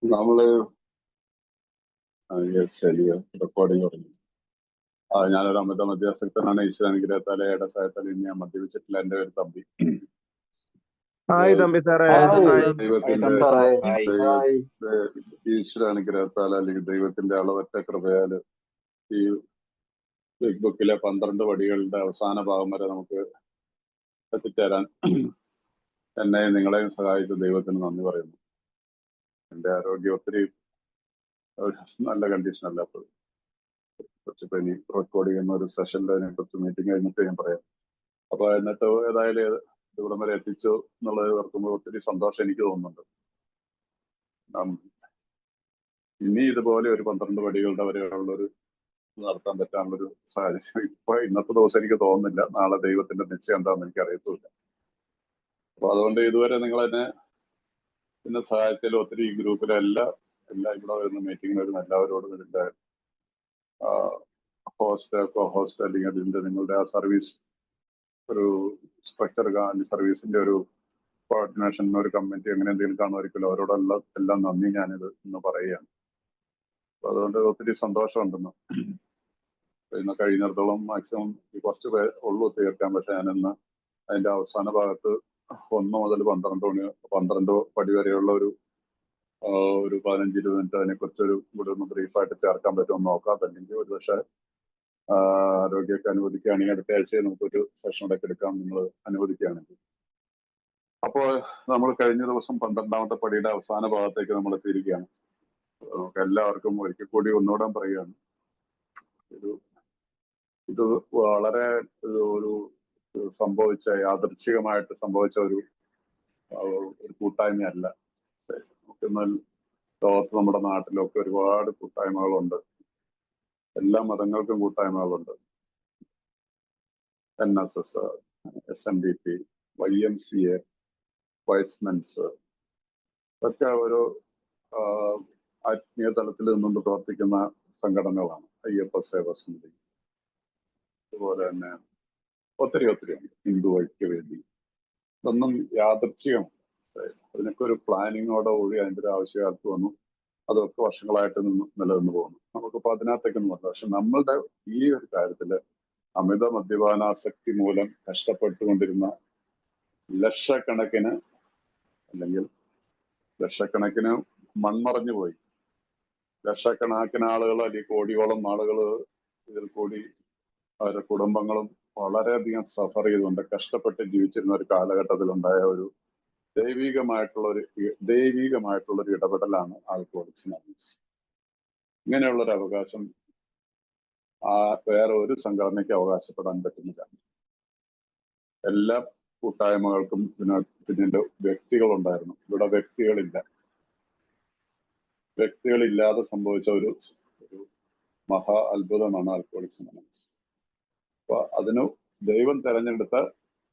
നമ്മള് ശരിയോ റെക്കോർഡിംഗ് തുടങ്ങി. ഞാനൊരു അമിത മധ്യാസക്തനാണ്. ഈശ്വരാനുഗ്രഹത്താലെ ഇടസായത്താൽ ഇനി ഞാൻ മദ്യപിച്ചിട്ടില്ല. എൻ്റെ പേര് തമ്പി. ഹായ് തമ്പി സാറേ. ദൈവത്തിന്റെ ഈശ്വരാനുഗ്രഹത്താൽ അല്ലെങ്കിൽ ദൈവത്തിന്റെ അളവറ്റ കൃപയാല് ഈ ബിഗ് ബുക്കിലെ 12 പടികളുടെ അവസാന ഭാഗം വരെ നമുക്ക് എത്തിച്ചേരാൻ എന്നെയും നിങ്ങളെയും സഹായിച്ച ദൈവത്തിന് നന്ദി പറയുന്നു. എൻ്റെ ആരോഗ്യം ഒത്തിരി നല്ല കണ്ടീഷൻ അല്ലാത്തത്. കുറച്ചിപ്പോ ഇനി റെക്കോർഡ് ചെയ്യുന്ന ഒരു സെഷനിൽ അതിനെക്കുറിച്ച് മീറ്റിംഗ് കഴിഞ്ഞിട്ട് ഞാൻ പറയാം. അപ്പൊ എന്നിട്ട് ഏതായാലും ഇവിടം വരെ എത്തിച്ചു എന്നുള്ളത് ഓർക്കുമ്പോൾ ഒത്തിരി സന്തോഷം എനിക്ക് തോന്നുന്നുണ്ട്. ഇനി ഇതുപോലെ ഒരു 12 പടികളുടെ വരെയുള്ളൊരു നടത്താൻ പറ്റാനുള്ളൊരു സാഹചര്യം ഇപ്പൊ ഇന്നത്തെ ദിവസം എനിക്ക് തോന്നുന്നില്ല. നാളെ ദൈവത്തിന്റെ നിശ്ചയം എന്താണെന്ന് എനിക്ക് അറിയത്തില്ല. അപ്പൊ അതുകൊണ്ട് ഇതുവരെ നിങ്ങൾ എന്നെ സഹായിച്ചാലും ഒത്തിരി ഈ ഗ്രൂപ്പിലെ എല്ലാ ഇവിടെ വരുന്ന മീറ്റിംഗിൽ വരുന്ന എല്ലാവരോടും ഇതിന്റെ ഹോസ്റ്റ് കോ ഹോസ്റ്റ് അല്ലെങ്കിൽ അതിന്റെ നിങ്ങളുടെ ആ സർവീസ് ഒരു സ്ട്രക്ചർ സർവീസിന്റെ ഒരു കോർഡിനേഷൻ ഒരു കമ്മിറ്റി അങ്ങനെ എന്തെങ്കിലും കാണുമായിരിക്കുമല്ലോ, അവരോടെല്ലാം നന്ദി ഞാനിത് ഇന്ന് പറയുകയാണ്. അപ്പൊ അതുകൊണ്ട് ഒത്തിരി സന്തോഷമുണ്ടെന്ന്. ഇന്ന് കഴിയുന്നിടത്തോളം മാക്സിമം കുറച്ച് ഉള്ളൂ തീർക്കാൻ. പക്ഷെ ഞാനിന്ന് അതിന്റെ അവസാന ഭാഗത്ത് 1 മുതൽ 12 പടി വരെയുള്ള ഒരു 15-20 മിനിറ്റ് അതിനെക്കുറിച്ചൊരു കൂടെ ഒന്ന് ബ്രീഫായിട്ട് ചേർക്കാൻ പറ്റുമെന്ന് നോക്കാം. അതല്ലെങ്കിൽ ഒരു പക്ഷേ ആരോഗ്യമൊക്കെ അനുവദിക്കുകയാണെങ്കിൽ അടുത്ത ആഴ്ചയെ നമുക്കൊരു സെഷൻ ഒക്കെ എടുക്കാം, നിങ്ങൾ അനുവദിക്കുകയാണെങ്കിൽ. അപ്പോൾ നമ്മൾ കഴിഞ്ഞ ദിവസം 12ാമത്തെ പടിയുടെ അവസാന ഭാഗത്തേക്ക് നമ്മൾ എത്തിയിരിക്കുകയാണ്. നമുക്ക് എല്ലാവർക്കും ഒരിക്കൽ കൂടി ഒന്നുകൂടെ പറയുകയാണ്, ഇത് വളരെ ഒരു യാദൃച്ഛികമായിട്ട് സംഭവിച്ച ഒരു കൂട്ടായ്മയല്ല. നമുക്കിന്നാൽ ലോകത്ത് നമ്മുടെ നാട്ടിലൊക്കെ ഒരുപാട് കൂട്ടായ്മകളുണ്ട്. എല്ലാ മതങ്ങൾക്കും കൂട്ടായ്മകളുണ്ട്. NSS, SNDP, YMCA, വൈസ്മെൻസ് ഒക്കെ ഓരോ ആത്മീയ തലത്തിൽ നിന്നുകൊണ്ട് പ്രവർത്തിക്കുന്ന സംഘടനകളാണ്. അയ്യപ്പ സേവാ സമിതി, അതുപോലെ തന്നെ ഒത്തിരി ഉണ്ട്. ഹിന്ദു ഐക്യവേദി. ഇതൊന്നും യാദൃച്ഛികമാണ്. അതിനൊക്കെ ഒരു പ്ലാനിങ്ങോടെ കൂടി അതിൻ്റെ ഒരു ആവശ്യകാലത്ത് വന്നു. അതൊക്കെ വർഷങ്ങളായിട്ട് നിലനിന്ന് പോകുന്നു. നമുക്കിപ്പോൾ അതിനകത്തേക്കൊന്നും വന്നു. പക്ഷെ നമ്മളുടെ ഈ ഒരു കാര്യത്തില് അമിത മദ്യപാനാസക്തി മൂലം കഷ്ടപ്പെട്ടുകൊണ്ടിരുന്ന ലക്ഷക്കണക്കിന് മൺമറഞ്ഞു പോയി ലക്ഷക്കണക്കിന് ആളുകൾ അല്ലെങ്കിൽ കോടിയോളം ആളുകൾ ഇതിൽ കൂടി അവരുടെ കുടുംബങ്ങളും വളരെയധികം സഫർ ചെയ്തുകൊണ്ട് കഷ്ടപ്പെട്ട് ജീവിച്ചിരുന്ന ഒരു കാലഘട്ടത്തിലുണ്ടായ ഒരു ദൈവികമായിട്ടുള്ളൊരു ഇടപെടലാണ് ആൽക്കഹോളിക്സ് അനോണിമസ്. ഇങ്ങനെയുള്ളൊരു അവകാശം വേറെ ഒരു സംഘടനയ്ക്ക് അവകാശപ്പെടാൻ പറ്റുന്നില്ല. എല്ലാ കൂട്ടായ്മകൾക്കും പിന്നീട് വ്യക്തികളുണ്ടായിരുന്നു. ഇവിടെ വ്യക്തികളില്ലാതെ സംഭവിച്ച ഒരു മഹാ അത്ഭുതമാണ് ആൽക്കഹോളിക്സ് അനോണിമസ്. അപ്പൊ അതിന് ദൈവം തെരഞ്ഞെടുത്ത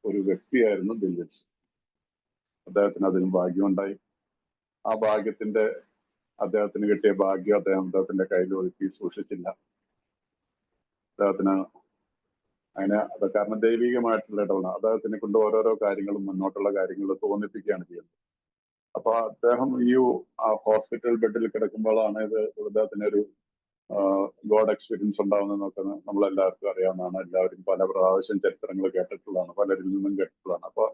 ഒരു വ്യക്തിയായിരുന്നു ബിൽ വിൽസൺ. അദ്ദേഹത്തിന് അതിന് ഭാഗ്യമുണ്ടായി. ആ അദ്ദേഹത്തിന് കിട്ടിയ ഭാഗ്യം അദ്ദേഹത്തിന്റെ കയ്യിൽ ഒതുക്കി സൂക്ഷിച്ചില്ല. അദ്ദേഹത്തിന് അത് കാരണം ദൈവികമായിട്ടുള്ള ഇടപെടലാണ്. അദ്ദേഹത്തിനെ കൊണ്ട് ഓരോരോ കാര്യങ്ങളും മുന്നോട്ടുള്ള കാര്യങ്ങൾ തോന്നിപ്പിക്കുകയാണ് ചെയ്യുന്നത്. അപ്പൊ അദ്ദേഹം ഈ ഹോസ്പിറ്റൽ ബെഡിൽ കിടക്കുമ്പോഴാണ് അദ്ദേഹത്തിന് ഒരു ഗോഡ് എക്സ്പീരിയൻസ് ഉണ്ടാവുന്നതെന്നൊക്കെ നമ്മളെല്ലാവർക്കും അറിയാവുന്നതാണ്. എല്ലാവരും പല പ്രാവശ്യം ചരിത്രങ്ങൾ കേട്ടിട്ടുള്ളതാണ്, പലരിൽ നിന്നും കേട്ടിട്ടുള്ളതാണ്. അപ്പൊ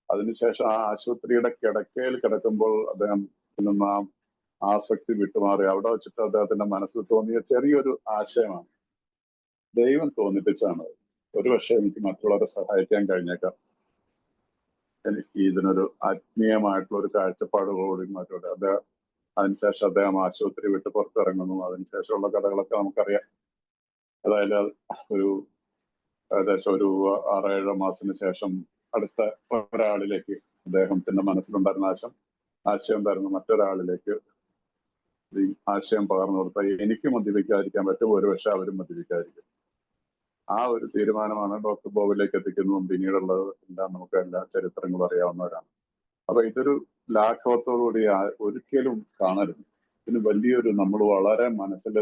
അതിനുശേഷം ആ ആശുപത്രിയുടെ കിടക്കയിൽ കിടക്കുമ്പോൾ അദ്ദേഹം നിന്ന് ആ ആസക്തി വിട്ടുമാറി. അവിടെ വെച്ചിട്ട് അദ്ദേഹത്തിന്റെ മനസ്സിൽ തോന്നിയ ചെറിയൊരു ആശയമാണ്, ദൈവം തോന്നിപ്പിച്ചാണ്. ഒരുപക്ഷെ എനിക്ക് മറ്റുള്ളവരെ സഹായിക്കാൻ കഴിഞ്ഞേക്കാം, എനിക്ക് ഇതിനൊരു ആത്മീയമായിട്ടുള്ള ഒരു കാഴ്ചപ്പാടുകളോടും മറ്റോടെ അതിനുശേഷം അദ്ദേഹം ആശുപത്രി വിട്ട് പുറത്തിറങ്ങുന്നു. അതിനുശേഷമുള്ള കഥകളൊക്കെ നമുക്കറിയാം. അതായത് ഏകദേശം ഒരു 6-7 മാസത്തിന് ശേഷം അടുത്ത ഒരാളിലേക്ക് അദ്ദേഹത്തിന്റെ മനസ്സിലുണ്ടായിരുന്ന ആശയം ഉണ്ടായിരുന്ന മറ്റൊരാളിലേക്ക് ഈ ആശയം പകർന്നു കൊടുത്താൽ എനിക്ക് മദ്യപിക്കാതിരിക്കാൻ പറ്റും, ഒരുപക്ഷെ അവരും മദ്യപിക്കാതിരിക്കും. ആ ഒരു തീരുമാനമാണ് ഡോക്ടർ ബോബിലേക്ക് എത്തിക്കുന്നതും പിന്നീടുള്ളത് എല്ലാം നമുക്ക് എല്ലാ ചരിത്രങ്ങളും അറിയാവുന്നവരാണ്. അപ്പൊ ഇതൊരു ലാഘവത്തോടുകൂടി ഒരിക്കലും കാണരുത്. ഇതിന് വലിയൊരു നമ്മൾ വളരെ മനസ്സിൽ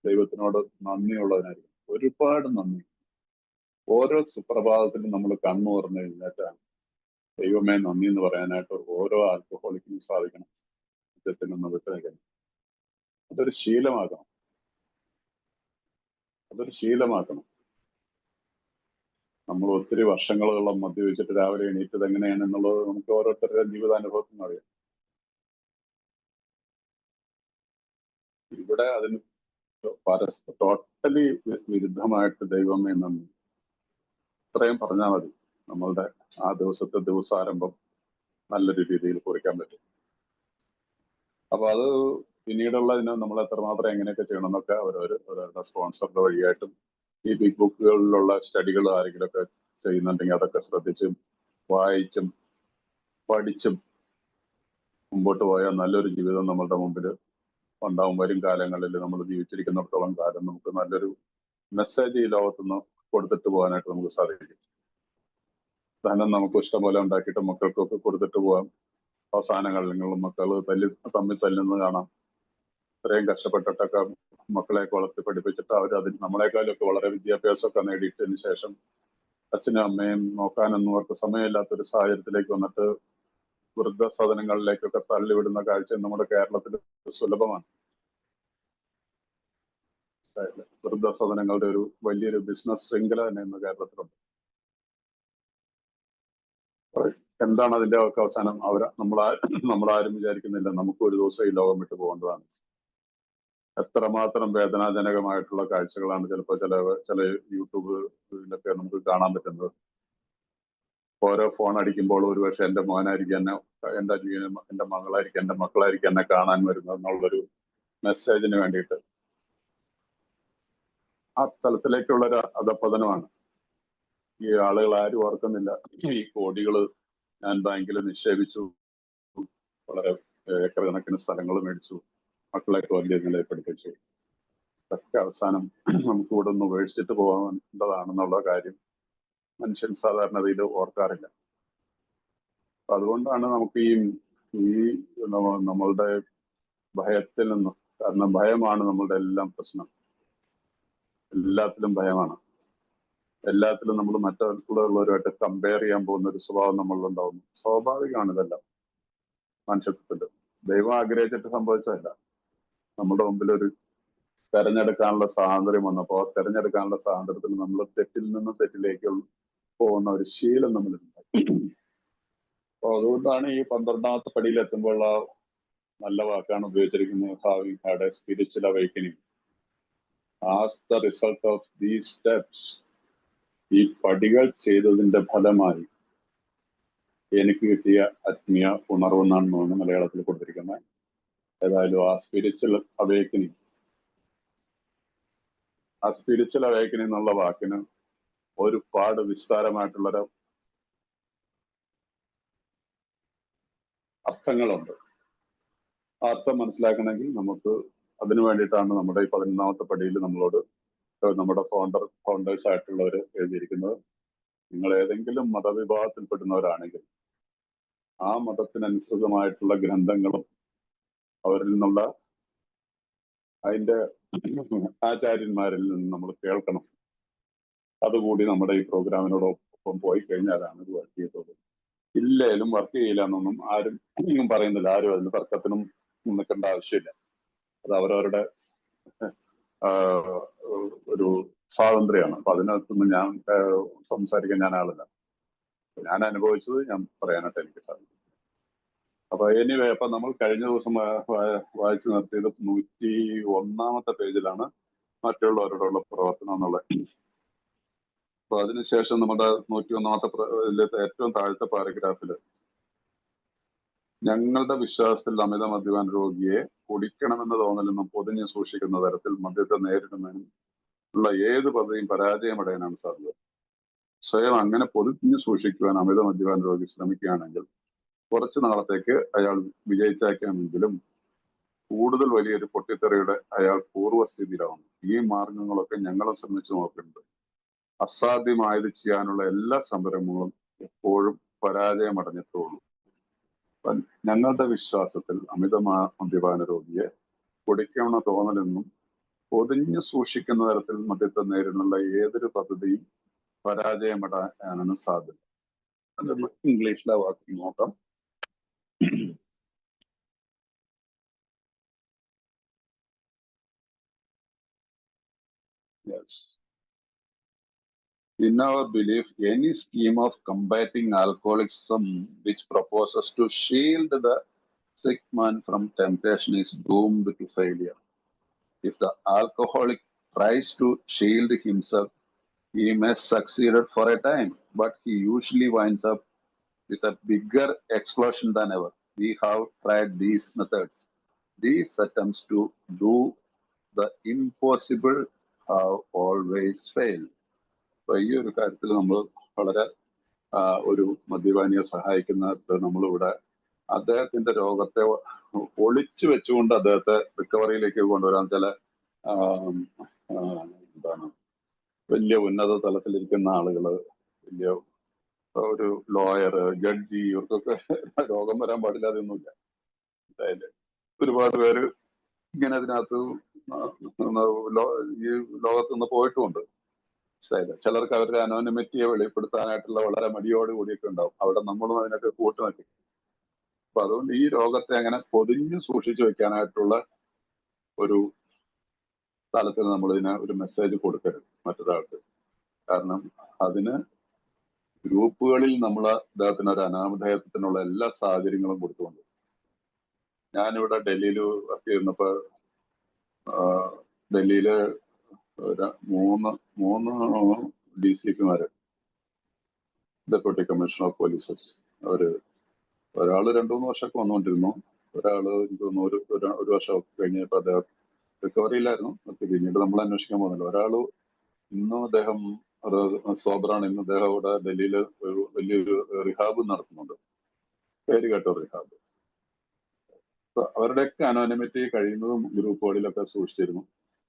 ദൈവത്തിനോട് നന്ദിയുള്ളതിനായിരിക്കും. ഒരുപാട് നന്ദി. ഓരോ സുപ്രഭാതത്തിലും നമ്മൾ കണ്ണു തുറന്നു കഴിഞ്ഞാൽ ദൈവമേ നന്ദി എന്ന് പറയാനായിട്ട് ഓരോ ആൽക്കഹോളിക്കിനും സാധിക്കണം. മദ്യത്തിൽ നിന്ന് വിട്ടുനിൽക്കണം. അതൊരു ശീലമാക്കണം. നമ്മൾ ഒത്തിരി വർഷങ്ങളോളം മദ്യപിച്ചിട്ട് രാവിലെ എണീറ്റത് എങ്ങനെയാണെന്നുള്ളത് നമുക്ക് ഓരോരുത്തരുടെ ജീവിതാനുഭവത്തിൽ നിന്ന് അറിയാം. ഇവിടെ അതിന് ടോട്ടലി വിരുദ്ധമായിട്ട് ദൈവം എന്നും ഇത്രയും പറഞ്ഞാൽ മതി, നമ്മളുടെ ആ ദിവസാരംഭം നല്ലൊരു രീതിയിൽ കുറിക്കാൻ പറ്റും. അപ്പൊ അത് പിന്നീടുള്ളതിന് നമ്മൾ എത്രമാത്രം എങ്ങനെയൊക്കെ ചെയ്യണം എന്നൊക്കെ അവരവരുടെ സ്പോൺസറുടെ വഴിയായിട്ടും ഈ ബിഗ് ബുക്കുകളിലുള്ള സ്റ്റഡികൾ ആരെങ്കിലുമൊക്കെ ചെയ്യുന്നുണ്ടെങ്കിൽ അതൊക്കെ ശ്രദ്ധിച്ചും വായിച്ചും പഠിച്ചും മുമ്പോട്ട് പോയാൽ നല്ലൊരു ജീവിതം നമ്മളുടെ മുമ്പിൽ ഉണ്ടാവും. വരും കാലങ്ങളിൽ നമ്മൾ ജീവിച്ചിരിക്കുന്നിടത്തോളം കാലം നമുക്ക് നല്ലൊരു മെസ്സേജ് ഈ ലോകത്തുനിന്ന് കൊടുത്തിട്ട് പോകാനായിട്ട് നമുക്ക് സാധിക്കും. ധനം നമുക്ക് ഇഷ്ടംപോലെ ഉണ്ടാക്കിയിട്ട് മക്കൾക്കൊക്കെ കൊടുത്തിട്ട് പോകാം. അവസാനങ്ങളിൽ മക്കൾ തമ്മിൽ തല്ലുന്നത് കാണാം. ഇത്രയും കഷ്ടപ്പെട്ടിട്ടൊക്കെ മക്കളെ വളർത്തി പഠിപ്പിച്ചിട്ട് അതിൽ നമ്മളെക്കാളൊക്കെ വളരെ വിദ്യാഭ്യാസമൊക്കെ നേടിയിട്ടതിന് ശേഷം അച്ഛനും അമ്മയും നോക്കാനൊന്നും അവർക്ക് സമയമില്ലാത്തൊരു സാഹചര്യത്തിലേക്ക് വന്നിട്ട് വൃദ്ധസദനങ്ങളിലേക്കൊക്കെ തള്ളിവിടുന്ന കാഴ്ച നമ്മുടെ കേരളത്തിൽ സുലഭമാണ്. വൃദ്ധസദനങ്ങളുടെ ഒരു വലിയൊരു ബിസിനസ് ശൃംഖല തന്നെ ഇന്ന് കേരളത്തിലുണ്ട്. എന്താണ് അതിന്റെ ഒക്കെ അവസാനം? നമ്മളാരും വിചാരിക്കുന്നില്ല നമുക്ക് ഒരു ദിവസം ഈ ലോകം വിട്ടു പോകേണ്ടതാണ്. എത്രമാത്രം വേദനാജനകമായിട്ടുള്ള കാഴ്ചകളാണ് ചിലപ്പോൾ ചില യൂട്യൂബിലൊക്കെ നമുക്ക് കാണാൻ പറ്റുന്നത്. ഓരോ ഫോൺ അടിക്കുമ്പോൾ ഒരുപക്ഷെ എന്റെ മോനായിരിക്കും എന്നെ, എന്റെ മകളായിരിക്കും, എന്റെ മക്കളായിരിക്കും എന്നെ കാണാൻ വരുന്നത് എന്നുള്ളൊരു മെസ്സേജിന് വേണ്ടിയിട്ട് ആ തലത്തിലേക്കുള്ള ഒരു അധപ്പതനമാണ്. ഈ ആളുകൾ ആരും ഓർക്കുന്നില്ല. ഈ കോടികൾ ഞാൻ ബാങ്കിൽ നിക്ഷേപിച്ചു, വളരെ ഏക്കർ കണക്കിന് സ്ഥലങ്ങൾ മേടിച്ചു, മക്കളെയൊക്കെ വലിയ നിലയിൽ പഠിപ്പിച്ചു, ഇതൊക്കെ അവസാനം നമുക്ക് ഇവിടെ നിന്ന് ഉപേക്ഷിച്ചിട്ട് പോകേണ്ടതാണെന്നുള്ള കാര്യം മനുഷ്യൻ സാധാരണതയിൽ ഓർക്കാറില്ല. അപ്പൊ അതുകൊണ്ടാണ് നമുക്ക് ഈ നമ്മളുടെ ഭയത്തിൽ നിന്ന്, കാരണം ഭയമാണ് നമ്മളുടെ എല്ലാം പ്രശ്നം. എല്ലാത്തിലും ഭയമാണ്. എല്ലാത്തിലും നമ്മൾ മറ്റുള്ളവരുമായിട്ട് കമ്പയർ ചെയ്യാൻ പോകുന്ന ഒരു സ്വഭാവം നമ്മളിലുണ്ടാവുന്നു. സ്വാഭാവികമാണ് ഇതെല്ലാം മനുഷ്യത്വത്തിൽ. ദൈവം ആഗ്രഹിച്ചിട്ട് സംഭവിച്ചതല്ല. നമ്മുടെ മുമ്പിൽ ഒരു തെരഞ്ഞെടുക്കാനുള്ള സ്വാതന്ത്ര്യം വന്നപ്പോൾ തെരഞ്ഞെടുക്കാനുള്ള സ്വാതന്ത്ര്യത്തിൽ നമ്മൾ തെറ്റിൽ നിന്ന് തെറ്റിലേക്ക് പോകുന്ന ഒരു ശീലം നമ്മളുണ്ട്. അപ്പൊ അതുകൊണ്ടാണ് ഈ 12ാമത്തെ പടിയിൽ എത്തുമ്പോൾ ആ നല്ല വാക്കാണ് ഉപയോഗിച്ചിരിക്കുന്നത്, having had A spiritual awakening as the result of these steps. ഈ പടികൾ ചെയ്തതിന്റെ ഫലമായി എനിക്ക് കിട്ടിയ ആത്മീയ ഉണർവെന്നാണ് തോന്നുന്നു മലയാളത്തിൽ കൊടുത്തിരിക്കുന്നത്. ഏതായാലും ആ സ്പിരിച്വൽ അവേക്കനിങ് എന്നുള്ള വാക്കിന് ഒരുപാട് വിസ്താരമായിട്ടുള്ളൊരു അർത്ഥങ്ങളുണ്ട്. ആ അർത്ഥം മനസ്സിലാക്കണമെങ്കിൽ നമുക്ക് അതിനു വേണ്ടിയിട്ടാണ് നമ്മുടെ ഈ 11ാമത്തെ പടിയിൽ നമ്മളോട് നമ്മുടെ ഫൗണ്ടേഴ്സ് ആയിട്ടുള്ളവർ എഴുതിയിരിക്കുന്നത്. നിങ്ങൾ ഏതെങ്കിലും മതവിഭാഗത്തിൽപ്പെടുന്നവരാണെങ്കിൽ ആ മതത്തിനനുസൃതമായിട്ടുള്ള ഗ്രന്ഥങ്ങളും അവരിൽ നിന്നുള്ള അതിന്റെ ആചാര്യന്മാരിൽ നിന്ന് നമ്മൾ കേൾക്കണം. അതുകൂടി നമ്മുടെ ഈ പ്രോഗ്രാമിനോടൊപ്പം പോയി കഴിഞ്ഞാലാണ് ഇത് വർക്ക് ചെയ്തത്. ഇല്ലേലും വർക്ക് ചെയ്യില്ല എന്നൊന്നും ആരും പറയുന്നില്ല. ആരും അതിന് തർക്കത്തിനും നിൽക്കേണ്ട ആവശ്യമില്ല. അത് അവരവരുടെ ഒരു സ്വാതന്ത്ര്യമാണ്. അപ്പൊ അതിനകത്തൊന്നും ഞാൻ സംസാരിക്കാൻ ഞാൻ ആളില്ല. ഞാൻ അനുഭവിച്ചത് ഞാൻ പറയാനായിട്ട് എനിക്ക് സാധിക്കും. അപ്പൊ എനിവേ, അപ്പൊ നമ്മൾ കഴിഞ്ഞ ദിവസം വായിച്ചു നിർത്തിയത് 101ാമത്തെ പേജിലാണ് മറ്റുള്ളവരോടുള്ള പ്രവർത്തനം എന്നുള്ളത്. അപ്പൊ അതിനുശേഷം നമ്മുടെ 101ാമത്തെ ഏറ്റവും താഴത്തെ പാരഗ്രാഫില് ഞങ്ങളുടെ വിശ്വാസത്തിൽ അമിത മദ്യപാന രോഗിയെ കുടിക്കണമെന്ന് തോന്നലെന്നും പൊതിഞ്ഞു സൂക്ഷിക്കുന്ന തരത്തിൽ മദ്യത്തെ നേരിടുന്നതിനും ഉള്ള ഏത് പദ്ധതിയും പരാജയമടയാനാണ് സാധ്യത. സ്വയം അങ്ങനെ പൊതിഞ്ഞു സൂക്ഷിക്കുവാൻ അമിത മദ്യപാന രോഗി ശ്രമിക്കുകയാണെങ്കിൽ കുറച്ചു നാളത്തേക്ക് അയാൾ വിജയിച്ചേക്കാമെങ്കിലും കൂടുതൽ വലിയൊരു പൊട്ടിത്തെറിയുടെ അയാൾ പൂർവ്വസ്ഥിതിയിലാവുന്നു. ഈ മാർഗങ്ങളൊക്കെ ഞങ്ങളും ശ്രമിച്ചു നോക്കുന്നുണ്ട്. അസാധ്യമായത് ചെയ്യാനുള്ള എല്ലാ സംരംഭങ്ങളും എപ്പോഴും പരാജയമടഞ്ഞിട്ടുള്ളൂ. ഞങ്ങളുടെ വിശ്വാസത്തിൽ അമിത മദ്യപാന രോഗിയെ കുടിക്കണമെന്ന തോന്നലെന്നും പൊതിഞ്ഞു സൂക്ഷിക്കുന്ന തരത്തിൽ മദ്യത്തെ നേരിടുന്നുള്ള ഏതൊരു പദ്ധതിയും പരാജയമടയാനാണ് സാധ്യത. അത് ഇംഗ്ലീഷിലെ വാക്ക് നോക്കാം. Yes. In our belief, any scheme of combating alcoholism which proposes to shield the sick man from temptation is doomed to failure. If the alcoholic tries to shield himself, he may succeed for a time, but he usually winds up with a bigger explosion than ever. We have tried these methods. These attempts to do the impossible have always failed. അപ്പൊ ഈ ഒരു കാര്യത്തിൽ നമ്മൾ വളരെ ഒരു മദ്യപാനിയെ സഹായിക്കുന്നിടത്ത് നമ്മളിവിടെ അദ്ദേഹത്തിന്റെ രോഗത്തെ ഒളിച്ചു വെച്ചുകൊണ്ട് അദ്ദേഹത്തെ റിക്കവറിയിലേക്ക് കൊണ്ടുവരാൻ ചില എന്താണ് വലിയ ഉന്നത തലത്തിലിരിക്കുന്ന ആളുകള്, വലിയ ഒരു ലോയർ, ജഡ്ജി, ഇവർക്കൊക്കെ രോഗം വരാൻ പാടില്ലാതെയൊന്നുമില്ല. അതായത് ഒരുപാട് പേര് ഇങ്ങനെ അതിനകത്ത് ഈ ലോകത്ത് നിന്ന് പോയിട്ടുമുണ്ട്. ചിലർക്ക് അവരുടെ അനോണിമിറ്റിയെ വെളിപ്പെടുത്താനായിട്ടുള്ള വളരെ മടിയോട് കൂടിയൊക്കെ ഉണ്ടാവും. അവിടെ നമ്മളും അതിനൊക്കെ കൂട്ടുനിൽക്കും. അപ്പൊ അതുകൊണ്ട് ഈ രോഗത്തെ അങ്ങനെ പൊതിഞ്ഞു സൂക്ഷിച്ചു വെക്കാനായിട്ടുള്ള ഒരു തലത്തിൽ നമ്മൾ ഇതിന് ഒരു മെസ്സേജ് കൊടുക്കരുത് മറ്റൊരാൾക്ക്. കാരണം അതിന് ഗ്രൂപ്പുകളിൽ നമ്മൾ അദ്ദേഹത്തിന് ഒരു അനാമധേയത്തിനുള്ള എല്ലാ സാഹചര്യങ്ങളും കൊടുത്തുകൊണ്ട്, ഞാനിവിടെ ഡൽഹിയിൽ വർക്ക് ചെയ്യുന്നപ്പോ ഡൽഹിയില് മൂന്ന് DCPമാര്, ഡെപ്യൂട്ടി കമ്മീഷണർ ഓഫ് പോലീസസ്, ഒരാള് 2-3 വർഷമൊക്കെ വന്നുകൊണ്ടിരുന്നു. ഒരാള് എനിക്ക് തോന്നുന്നു ഒരു വർഷം കഴിഞ്ഞപ്പോ അദ്ദേഹം റിക്കവറിയിലായിരുന്നു. പിന്നീട് നമ്മൾ അന്വേഷിക്കാൻ പോകുന്നില്ല. ഒരാള് ഇന്നും അദ്ദേഹം സോബറാണ്. ഇന്ന് അദ്ദേഹം ഇവിടെ ഡൽഹിയിൽ ഒരു വലിയൊരു റിഹാബ് നടത്തുന്നുണ്ട്, പേര് കേട്ടോ റിഹാബ്. അവരുടെയൊക്കെ അനോണിമിറ്റി കഴിയുന്നതും ഗ്രൂപ്പുകളിലൊക്കെ സൂക്ഷിച്ചിരുന്നു.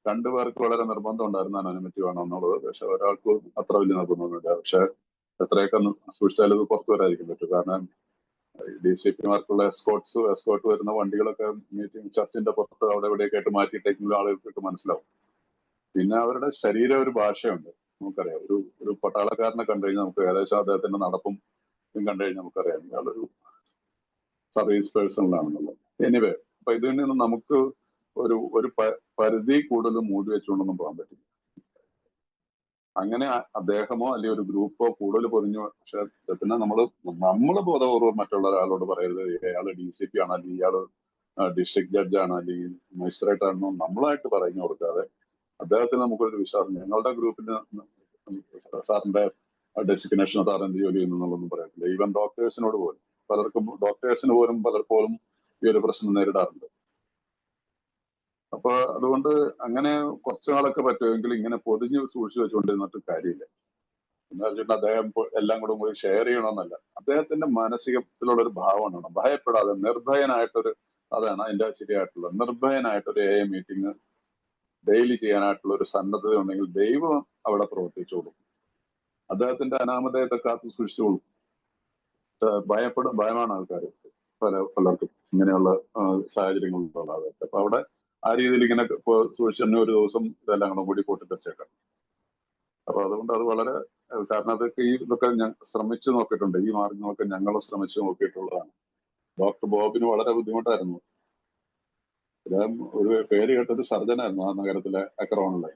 2 പേർക്ക് വളരെ നിർബന്ധം ഉണ്ടായിരുന്നു അനോണിമിറ്റി വേണമെന്നുള്ളത്. പക്ഷെ ഒരാൾക്ക് അത്ര വലിയ നിർബന്ധമൊന്നുമില്ല. പക്ഷെ എത്രയൊക്കെ സൂക്ഷിച്ചാലും ഇത് പുറത്തു വരാതിരിക്കാൻ പറ്റും. കാരണം DCPമാർക്കുള്ള എസ്കോർട്ട് വരുന്ന വണ്ടികളൊക്കെ മീറ്റിംഗ് ചർച്ചിന്റെ പുറത്ത് അവിടെ എവിടെയൊക്കെ ആയിട്ട് മാറ്റിയിട്ടെങ്കിലും ആളുകൾക്ക് മനസ്സിലാവും. പിന്നെ അവരുടെ ശരീരം ഒരു ഭാഷയുണ്ട്, നമുക്കറിയാം. ഒരു പട്ടാളക്കാരനെ കണ്ടു കഴിഞ്ഞാൽ നമുക്ക് ഏകദേശം അദ്ദേഹത്തിന്റെ നടപ്പും കണ്ടു കഴിഞ്ഞാൽ നമുക്കറിയാം ഇയാളൊരു സർവീസ് പേഴ്സണലാണെന്നുള്ളത്. എനിവേ, അപ്പൊ ഇതിൽ നിന്ന് നമുക്ക് ഒരു പരിധി കൂടുതൽ മൂടി വെച്ചുകൊണ്ടൊന്നും പോകാൻ പറ്റില്ല. അങ്ങനെ അദ്ദേഹമോ അല്ലെങ്കിൽ ഒരു ഗ്രൂപ്പോ കൂടുതൽ പൊതിഞ്ഞു. പക്ഷെ അദ്ദേഹത്തിന് നമ്മള് ബോധപൂർവ്വം മറ്റുള്ള ഒരാളോട് പറയരുത് ഇയാള് DCP ആണ്, അല്ലെങ്കിൽ ഇയാള് ഡിസ്ട്രിക്ട് ജഡ്ജാണ്, അല്ലെങ്കിൽ മജിസ്ട്രേറ്റ് ആണെന്നോ നമ്മളായിട്ട് പറഞ്ഞു കൊടുക്കാതെ അദ്ദേഹത്തിന് നമുക്കൊരു വിശ്വാസം, ഞങ്ങളുടെ ഗ്രൂപ്പിന് സാറിന്റെ ഡെസിഗ്നേഷൻ സാർ എന്ത് ജോലി ചെയ്യുന്നു എന്നുള്ളതൊന്നും പറയത്തില്ല. ഈവൻ ഡോക്ടേഴ്സിനോട് പോലും ഡോക്ടേഴ്സിന് പോലും പലപ്പോഴും ഈ ഒരു പ്രശ്നം നേരിടാറുണ്ട്. അപ്പൊ അതുകൊണ്ട് അങ്ങനെ കുറച്ചു നാളൊക്കെ പറ്റുമെങ്കിൽ ഇങ്ങനെ പൊതിഞ്ഞ് സൂക്ഷിച്ചു വെച്ചുകൊണ്ടിരുന്നിട്ട് കാര്യമില്ല. എന്ന് വെച്ചിട്ട് അദ്ദേഹം എല്ലാം കൂടെ പോയി ഷെയർ ചെയ്യണമെന്നല്ല, അദ്ദേഹത്തിന്റെ മാനസികത്തിലുള്ള ഒരു ഭാവമാണ്. ഭയപ്പെടാതെ നിർഭയനായിട്ടൊരു, അതാണ് അതിന്റെ ശരിയായിട്ടുള്ളത്, നിർഭയനായിട്ടൊരു AA മീറ്റിംഗ് ഡെയിലി ചെയ്യാനായിട്ടുള്ള ഒരു സന്നദ്ധത ഉണ്ടെങ്കിൽ ദൈവം അവിടെ പ്രവർത്തിച്ചോളും. അദ്ദേഹത്തിന്റെ അനാമധേയത്തെ കാത്തു സൂക്ഷിച്ചോളും. ഭയമാണ് ആൾക്കാർ പലർക്കും ഇങ്ങനെയുള്ള സാഹചര്യങ്ങളുള്ളത്. അപ്പൊ അവിടെ ആ രീതിയിൽ ഇങ്ങനെ സൂക്ഷിച്ചു ഒരു ദിവസം ഇതെല്ലാം കൂടെ കൂടി പൊട്ടിത്തെറിച്ചേക്കാം. അപ്പൊ അതുകൊണ്ട് അത് വളരെ, കാരണം ഇതൊക്കെ ഞാൻ ശ്രമിച്ചു നോക്കിയിട്ടുണ്ട്. ഈ മാർഗങ്ങളൊക്കെ ഞങ്ങൾ ശ്രമിച്ചു നോക്കിയിട്ടുള്ളതാണ്. ഡോക്ടർ ബോബിന് വളരെ ബുദ്ധിമുട്ടായിരുന്നു. അദ്ദേഹം ഒരു പേര് കേട്ടൊരു സർജനായിരുന്നു ആ നഗരത്തിലെ അക്രോണിലെ.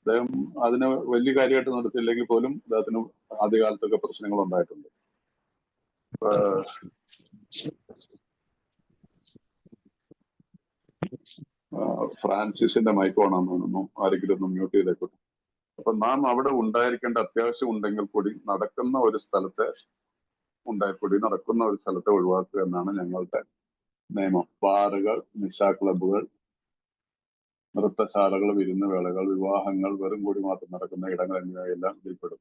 അദ്ദേഹം അതിന് വലിയ കാര്യമായിട്ട് നടത്തിയില്ലെങ്കിൽ പോലും അദ്ദേഹത്തിന് ആദ്യകാലത്തൊക്കെ പ്രശ്നങ്ങൾ ഉണ്ടായിട്ടുണ്ട്. ഫ്രാൻസിസിന്റെ മൈക്കോണാന്ന് തോന്നുന്നു, ആരെങ്കിലും ഒന്ന് മ്യൂട്ട് ചെയ്തേക്കോട്ടെ. അപ്പൊ നാം അവിടെ ഉണ്ടായിരിക്കേണ്ട അത്യാവശ്യം ഉണ്ടെങ്കിൽ കൂടി നടക്കുന്ന ഒരു സ്ഥലത്തെ ഒഴിവാക്കുക എന്നാണ് ഞങ്ങളുടെ നിയമം. ബാറുകൾ, നിശാ ക്ലബുകൾ, നൃത്തശാലകൾ, വിരുന്നുവേളകൾ, വിവാഹങ്ങൾ, വെറും കൂടി മാത്രം നടക്കുന്ന ഇടങ്ങൾ എന്നിവയെല്ലാം ഇതിൽപ്പെടും.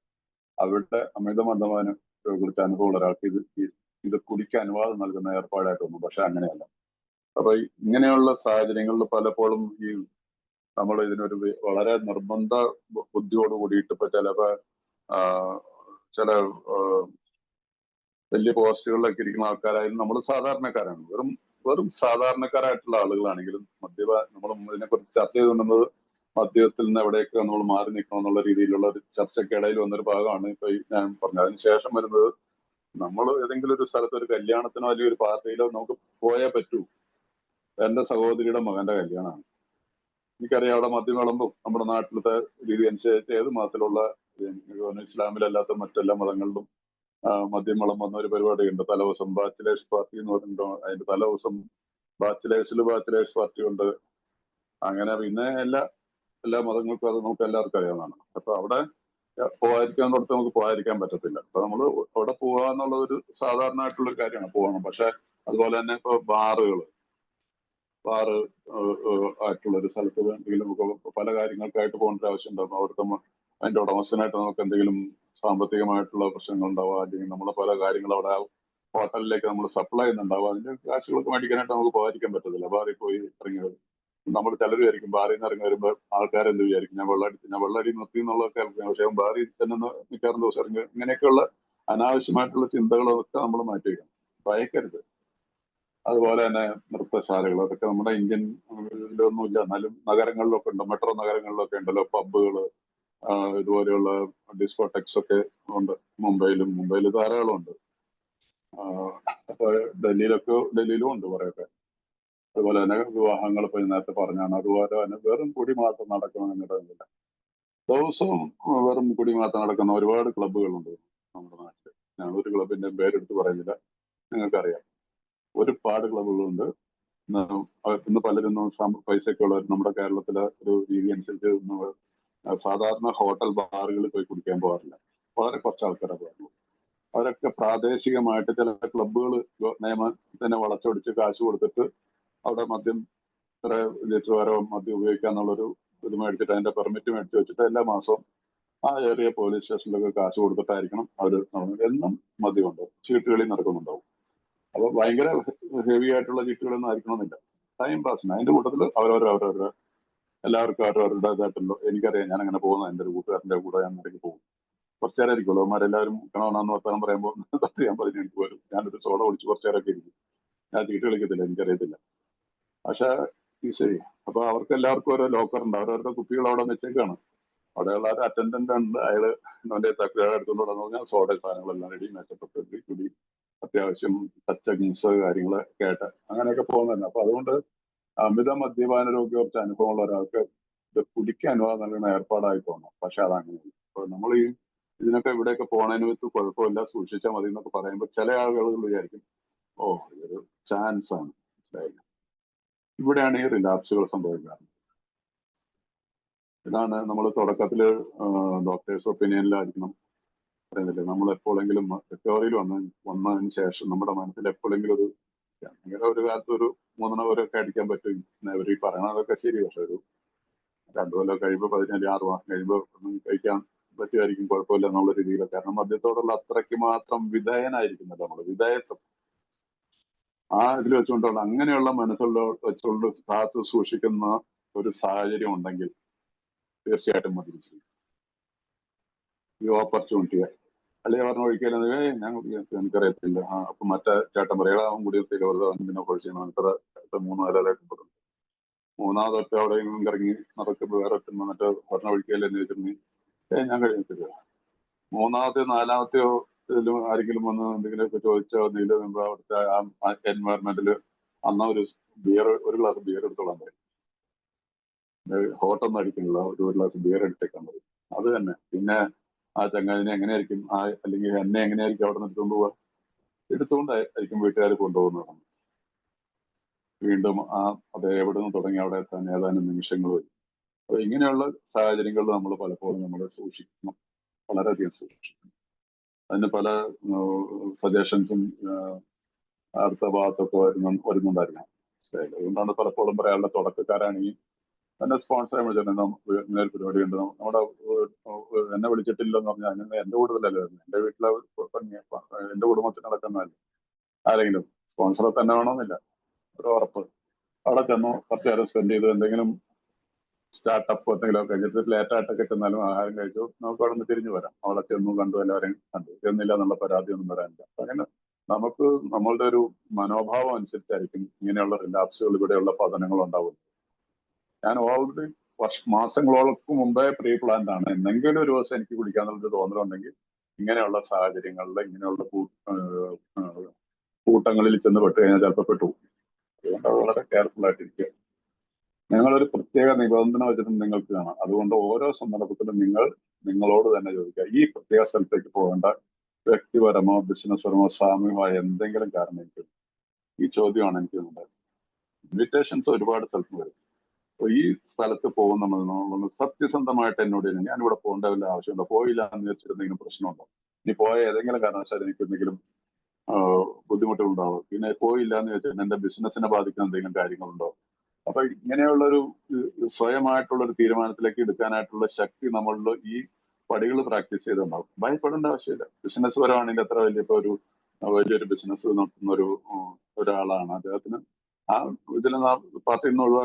അവിടെ അമിത മദ്യപാനം കുറിച്ച് അനുഭവമുള്ള ഒരാൾക്ക് ഇത് കുടിക്കാൻ അനുവാദം നൽകുന്ന ഏർപ്പാടായിട്ട് തോന്നും. പക്ഷെ അങ്ങനെയല്ല. അപ്പൊ ഇങ്ങനെയുള്ള സാഹചര്യങ്ങളിൽ പലപ്പോഴും നമ്മൾ ഇതിനൊരു വളരെ നിർബന്ധ ബുദ്ധിയോട് കൂടിയിട്ട് ഇപ്പൊ ചില വലിയ പോസ്റ്റുകളിലൊക്കെ ഇരിക്കുന്ന ആൾക്കാരായാലും നമ്മൾ സാധാരണക്കാരാണ്. വെറും സാധാരണക്കാരായിട്ടുള്ള ആളുകളാണെങ്കിലും നമ്മൾ ഇതിനെക്കുറിച്ച് ചർച്ച ചെയ്തുകൊണ്ടുന്നത് മദ്യത്തിൽ നിന്ന് എവിടെയൊക്കെ നമ്മൾ മാറി നിൽക്കണം എന്നുള്ള രീതിയിലുള്ള ഒരു ചർച്ചയ്ക്കിടയിൽ വന്നൊരു ഭാഗമാണ് ഇപ്പൊ ഞാൻ പറഞ്ഞത്. അതിനുശേഷം വരുന്നത്, നമ്മൾ ഏതെങ്കിലും ഒരു സ്ഥലത്ത് ഒരു കല്യാണത്തിനോ അല്ലെങ്കിൽ ഒരു പാർട്ടിയിലോ നമുക്ക് പോയേ പറ്റൂ. എന്റെ സഹോദരിയുടെ മകന്റെ കല്യാണമാണ്. എനിക്കറിയാം അവിടെ മദ്യം വിളമ്പും. നമ്മുടെ നാട്ടിലത്തെ രീതി അനുസരിച്ച് ഏത് മതത്തിലുള്ള ഇസ്ലാമിലല്ലാത്ത മറ്റെല്ലാ മതങ്ങളിലും മദ്യം വിളമ്പുന്ന ഒരു പരിപാടിയുണ്ട്. തലേദിവസം ബാച്ചിലേഴ്സ് പാർട്ടി എന്ന് പറഞ്ഞിട്ടോ, അതിന്റെ തലേദിവസം ബാച്ചിലേഴ്സ് പാർട്ടി ഉണ്ട്. അങ്ങനെ പിന്നെ എല്ലാ മതങ്ങൾക്കും അത് നമുക്ക് എല്ലാവർക്കും അറിയാവുന്നതാണ്. അപ്പൊ അവിടെ പോകാതിരിക്കാന്നിടത്ത് നമുക്ക് പോകാതിരിക്കാൻ പറ്റത്തില്ല. അപ്പൊ നമ്മൾ അവിടെ പോവുക എന്നുള്ളത് ഒരു സാധാരണമായിട്ടുള്ള ഒരു കാര്യമാണ്, പോകണം. പക്ഷെ അതുപോലെ തന്നെ ഇപ്പൊ ബാറ് ആയിട്ടുള്ള ഒരു സ്ഥലത്ത് എന്തെങ്കിലും നമുക്ക് പല കാര്യങ്ങൾക്കായിട്ട് പോകേണ്ട ആവശ്യം ഉണ്ടാകും. അവിടുത്തെ അതിന്റെ ഉടമസ്ഥനായിട്ട് നമുക്ക് എന്തെങ്കിലും സാമ്പത്തികമായിട്ടുള്ള പ്രശ്നങ്ങൾ ഉണ്ടാവുക, അല്ലെങ്കിൽ നമ്മളെ പല കാര്യങ്ങൾ അവിടെ ഹോട്ടലിലേക്ക് നമ്മൾ സപ്ലൈ ചെയ്യുന്നുണ്ടാവുക, അതിന്റെ കാശുകളൊക്കെ മേടിക്കാനായിട്ട് നമുക്ക് പോകാതിരിക്കാൻ പറ്റത്തില്ല. ബാറിൽ പോയി ഇറങ്ങിയത് നമ്മൾ ചിലർ വിചാരിക്കും ബാറിൽ നിന്ന് ഇറങ്ങി വരുമ്പോൾ ആൾക്കാരെന്ത് വിചാരിക്കും, ഞാൻ വെള്ളടി നിർത്തി എന്നുള്ളതൊക്കെ ആൾക്കാർ. പക്ഷേ ബാറിൽ തന്നെ മിക്കവാറും ദിവസം ഇറങ്ങി ഇങ്ങനെയൊക്കെയുള്ള അനാവശ്യമായിട്ടുള്ള ചിന്തകളൊക്കെ നമ്മൾ മാറ്റി വയ്ക്കണം, ഭയക്കരുത്. അതുപോലെ തന്നെ നൃത്തശാലകൾ, അതൊക്കെ നമ്മുടെ ഇന്ത്യൻ ഇതിലൊന്നുമില്ല, എന്നാലും നഗരങ്ങളിലൊക്കെ ഉണ്ട്. മെട്രോ നഗരങ്ങളിലൊക്കെ ഉണ്ടല്ലോ പബ്ബുകള്, ഇതുപോലെയുള്ള ഡിസ്കോടെക്സ് ഒക്കെ ഉണ്ട്. മുംബൈയിൽ ധാരാളം ഉണ്ട്. അപ്പൊ ഡൽഹിയിലും ഉണ്ട് കുറെയൊക്കെ. അതുപോലെ തന്നെ വിവാഹങ്ങൾ ഇപ്പൊ നേരത്തെ പറഞ്ഞാണ്. അതുപോലെ തന്നെ വെറും കുടി മാത്രം നടക്കണമെന്നില്ല, ദിവസവും വെറും കുടി മാത്രം നടക്കുന്ന ഒരുപാട് ക്ലബ്ബുകളുണ്ട് നമ്മുടെ നാട്ടിൽ. ഞാൻ ഒരു ക്ലബിന്റെ പേരെടുത്ത് പറയുന്നില്ല, നിങ്ങൾക്കറിയാം. ഒരുപാട് ക്ലബ്ബുകളുണ്ട്. ഇന്ന് പലരും പൈസയൊക്കെ ഉള്ളവർ നമ്മുടെ കേരളത്തിലെ ഒരു രീതി അനുസരിച്ച് സാധാരണ ഹോട്ടൽ ബാറുകളിൽ പോയി കുടിക്കാൻ പോകാറില്ല. വളരെ കുറച്ച് ആൾക്കാരെ പോകുന്നു. അവരൊക്കെ പ്രാദേശികമായിട്ട് ചില ക്ലബ്ബുകൾ നിയമത്തിനെ വളച്ചൊടിച്ച് കാശ് കൊടുത്തിട്ട് അവിടെ മദ്യം ഇത്ര ലിറ്റർ വരെ മദ്യം ഉപയോഗിക്കാന്നുള്ളൊരു ഇത് മേടിച്ചിട്ട് അതിന്റെ പെർമിറ്റ് മേടിച്ച് വെച്ചിട്ട് എല്ലാ മാസവും ആ ഏരിയ പോലീസ് സ്റ്റേഷനിലൊക്കെ കാശ് കൊടുത്തിട്ടായിരിക്കണം അവർ എന്നും മദ്യമുണ്ട്, ചീട്ടുകളി നടക്കുന്നുണ്ടാവും. അപ്പൊ ഭയങ്കര ഹെവി ആയിട്ടുള്ള ചീട്ടുകളൊന്നും ആയിരിക്കണമെന്നില്ല, ടൈം പാസിന്. അതിന്റെ കൂട്ടത്തിൽ അവരവരുടെ എല്ലാവർക്കും അവരവരുടേതായിട്ടുള്ള, എനിക്കറിയാം, ഞാൻ അങ്ങനെ പോകുന്നത് എൻ്റെ ഒരു കൂട്ടുകാരന്റെ കൂടെ ഞാൻ ഇടയ്ക്ക് പോകും. കുറച്ചു നേരം ഇരിക്കുള്ളൂ. അവന്മാരെല്ലാവരും കണവനാന്ന് വർത്താനം പറയുമ്പോൾ 10-15 മിനിറ്റ് വരും. ഞാനൊരു സോഡ കുടിച്ച് കുറച്ചു നേരമൊക്കെ ഇരിക്കും. ഞാൻ ചീട്ട് കളിക്കത്തില്ല, എനിക്കറിയത്തില്ല. പക്ഷെ ഈ ശരി, അപ്പൊ അവർക്ക് എല്ലാവർക്കും ഓരോ ലോക്കർ ഉണ്ട്, അവരവരുടെ കുപ്പികൾ അവിടെ വെച്ചേക്കാണ്. അവിടെയുള്ള ഒരു അറ്റൻഡന്റ് ഉണ്ട്, അയാള് അവന്റെ തക്കുകാരെ എടുത്തുകൊണ്ട് പറഞ്ഞാൽ സോഡ സാധനങ്ങളെല്ലാം റെഡി, മേക്കപ്പ് കുടി, അത്യാവശ്യം ടച്ച് ഗീസ് കാര്യങ്ങള് കേട്ട് അങ്ങനെയൊക്കെ പോകുന്നുണ്ട്. അപ്പൊ അതുകൊണ്ട് അമിത മദ്യപാന രോഗി കുറച്ച് അനുഭവമുള്ള ഒരാൾക്ക് ഇത് കുടിക്കാൻ അനുവാദം നൽകുന്ന ഏർപ്പാടായി തോന്നും. പക്ഷെ അതങ്ങനെയല്ല. അപ്പൊ നമ്മൾ ഇതിനൊക്കെ ഇവിടെയൊക്കെ പോണതിന് വെച്ച് കുഴപ്പമില്ല, സൂക്ഷിച്ചാൽ മതി എന്നൊക്കെ പറയുമ്പോൾ ചില ആളുകൾ വിചാരിക്കും, ഓ ഇതൊരു ചാൻസ് ആണ്, മനസ്സിലായില്ല. ഇവിടെയാണ് ഈ റിലാപ്സുകൾ സംഭവിക്കുന്നത്. ഇതാണ് നമ്മൾ തുടക്കത്തില് ഡോക്ടേഴ്സ് ഒപ്പീനിയനിലായിരിക്കണം പറയുന്നില്ലേ, നമ്മൾ എപ്പോഴെങ്കിലും റിക്കവറിയിൽ വന്നതിന് ശേഷം നമ്മുടെ മനസ്സിൽ എപ്പോഴെങ്കിലും ഒരു കാലത്ത് ഒരു 3 പേരൊക്കെ അടിക്കാൻ പറ്റും. ഇവർ ഈ പറയണതൊക്കെ ശരി. പക്ഷെ ഒരു 2 കൊല്ലം കഴിയുമ്പോൾ 6 മാസം കഴിയുമ്പോൾ കഴിക്കാൻ പറ്റുമായിരിക്കും, കുഴപ്പമില്ല എന്നുള്ള രീതിയിൽ. കാരണം മദ്യത്തോടുള്ള അത്രയ്ക്ക് മാത്രം വിധേയനായിരിക്കുന്നത് നമ്മൾ, വിധേയത്വം ആ ഇതിൽ വെച്ചുകൊണ്ടുള്ള അങ്ങനെയുള്ള മനസ്സുള്ള വെച്ചുകൊണ്ട് കാത്തു സൂക്ഷിക്കുന്ന ഒരു സാഹചര്യം ഉണ്ടെങ്കിൽ തീർച്ചയായിട്ടും മദ്യപിച്ചു ഈ ഓപ്പർച്യൂണിറ്റിയെ. അല്ലെങ്കിൽ പറഞ്ഞ ഒഴിക്കലും ഞാൻ എനിക്കറിയത്തില്ല, അപ്പൊ മറ്റേ ചേട്ടൻ പറയുക അവൻ കുടിയത്തില്ല, വെറുതെ കുഴിച്ചാണ് ഇത്ര 3-4 കൊടുക്കും. മൂന്നാമതൊക്കെ അവിടെ ഇറങ്ങി നടക്കുമ്പോൾ വേറെ മറ്റേ പറഞ്ഞ ഒഴിക്കലെന്ന് വെച്ചിട്ടുണ്ടെങ്കിൽ ഞാൻ കഴിയത്തില്ല. മൂന്നാമത്തെയോ 4മത്തെയോ ഇതിലും ആരെങ്കിലും വന്ന് എന്തെങ്കിലുമൊക്കെ ചോദിച്ചോ എന്തെങ്കിലും അവിടുത്തെ ആ എൻവയറമെന്റിൽ അന്ന് ഒരു ഗ്ലാസ് ബിയർ എടുത്തോളാൻ പറയും. ഹോട്ടൊന്നും അടിക്കുന്നില്ല, ഒരു ഗ്ലാസ് ബിയർ എടുത്തേക്കാൻ പറയും. അത് തന്നെ. പിന്നെ ആ ചങ്ങാതിനെ എങ്ങനെയായിരിക്കും അല്ലെങ്കിൽ എന്നെ എങ്ങനെയായിരിക്കും അവിടെ നിന്ന് എടുത്തുകൊണ്ട് പോവുക? എടുത്തുകൊണ്ടായിരിക്കും വീട്ടുകാർ കൊണ്ടുപോകുന്നത്. വീണ്ടും അത് എവിടെ നിന്ന് തുടങ്ങി അവിടെ എത്താൻ ഏതാനും നിമിഷങ്ങൾ വരും. അപ്പൊ ഇങ്ങനെയുള്ള സാഹചര്യങ്ങളിൽ നമ്മൾ പലപ്പോഴും നമ്മൾ സൂക്ഷിക്കണം, വളരെയധികം സൂക്ഷിക്കണം. അതിന് പല സജഷൻസും അടുത്ത ഭാഗത്തൊക്കെ വരുന്നുണ്ടായിരിക്കണം. അതുകൊണ്ടാണ് പലപ്പോഴും പറയാനുള്ള തുടക്കക്കാരാണെങ്കിൽ എന്നെ സ്പോൺസർ ചെയ്യാൻ വിളിച്ചിട്ടുണ്ട്, ഇങ്ങനെ പരിപാടി ഉണ്ട്, നമ്മുടെ എന്നെ വിളിച്ചിട്ടില്ലെന്ന് പറഞ്ഞാൽ അങ്ങനെ എന്റെ കൂടുതലല്ലേ, എന്റെ വീട്ടിലെ എന്റെ കുടുംബത്തിന് നടക്കുന്നതല്ലേ. ആരെങ്കിലും സ്പോൺസറെ തന്നെ വേണമെന്നില്ല, ഒരു ഉറപ്പ്. അവിടെ ചെന്നു കുറച്ചു നേരം സ്പെൻഡ് ചെയ്ത് എന്തെങ്കിലും സ്റ്റാർട്ടപ്പ് എന്തെങ്കിലും കഴിഞ്ഞിട്ട് ലേറ്റായിട്ടൊക്കെ ചെന്നാലും ആഹാരം കഴിച്ചു നമുക്ക് അവിടെ നിന്ന് തിരിഞ്ഞു വരാം. അവിടെ ചെന്നു കണ്ടു, എല്ലാവരെയും കണ്ടു, ചെന്നില്ല എന്നുള്ള പരാതിയൊന്നും വരാനില്ല. അങ്ങനെ നമുക്ക് നമ്മളുടെ ഒരു മനോഭാവം അനുസരിച്ചായിരിക്കും ഇങ്ങനെയുള്ള റിലാപ്സുകൾ, ഇവിടെയുള്ള പതനങ്ങൾ ഉണ്ടാവും. ഞാൻ ഓൾറെഡി മാസങ്ങളോൾക്ക് മുമ്പേ പ്രീ പ്ലാൻഡ് ആണ്. എന്തെങ്കിലും ഒരു ദിവസം എനിക്ക് കുടിക്കാന്നുള്ളൊരു തോന്നലുണ്ടെങ്കിൽ ഇങ്ങനെയുള്ള സാഹചര്യങ്ങളിൽ ഇങ്ങനെയുള്ള കൂട്ടങ്ങളിൽ ചെന്ന് പെട്ട് കഴിഞ്ഞാൽ ചിലപ്പോൾ പെട്ടു. അതുകൊണ്ട് വളരെ കെയർഫുൾ ആയിട്ടിരിക്കുക. ഞങ്ങളൊരു പ്രത്യേക നിബന്ധന വെച്ചിട്ട് നിങ്ങൾക്ക് കാണാം. അതുകൊണ്ട് ഓരോ സന്ദർഭത്തിലും നിങ്ങളോട് തന്നെ ചോദിക്കുക, ഈ പ്രത്യേക സ്ഥലത്തേക്ക് പോകേണ്ട വ്യക്തിപരമോ ബിസിനസ് പരമോ സാമൂഹികമായ എന്തെങ്കിലും കാരണം എനിക്ക് ഈ ചോദ്യമാണ് എനിക്ക് ഉണ്ടായത്. ഇൻവിറ്റേഷൻസ് ഒരുപാട് സ്ഥലത്ത് വരും. അപ്പൊ ഈ സ്ഥലത്ത് പോകുന്ന സത്യസന്ധമായിട്ട് എന്നോട് ഞാൻ ഇവിടെ പോകേണ്ട വല്ല ആവശ്യമുണ്ടോ, പോയില്ല എന്ന് വെച്ചിട്ട് എന്തെങ്കിലും പ്രശ്നമുണ്ടോ, ഇനി പോയ ഏതെങ്കിലും കാരണവശാൽ എനിക്ക് എന്തെങ്കിലും ബുദ്ധിമുട്ടുകളുണ്ടാവും, പിന്നെ പോയില്ല എന്ന് വെച്ചിട്ട് എന്റെ ബിസിനസിനെ ബാധിക്കുന്ന എന്തെങ്കിലും കാര്യങ്ങളുണ്ടോ. അപ്പൊ ഇങ്ങനെയുള്ളൊരു സ്വയമായിട്ടുള്ളൊരു തീരുമാനത്തിലേക്ക് എടുക്കാനായിട്ടുള്ള ശക്തി നമ്മളിൽ ഈ പടികൾ പ്രാക്ടീസ് ചെയ്തുണ്ടാവും. ഭയപ്പെടേണ്ട ആവശ്യമില്ല. ബിസിനസ് പരമാണെങ്കിൽ എത്ര വലിയൊരു ബിസിനസ് നടത്തുന്ന ഒരാളാണ്, അദ്ദേഹത്തിന് ആ ഇതിൽ പാർട്ടിയിൽ നിന്ന്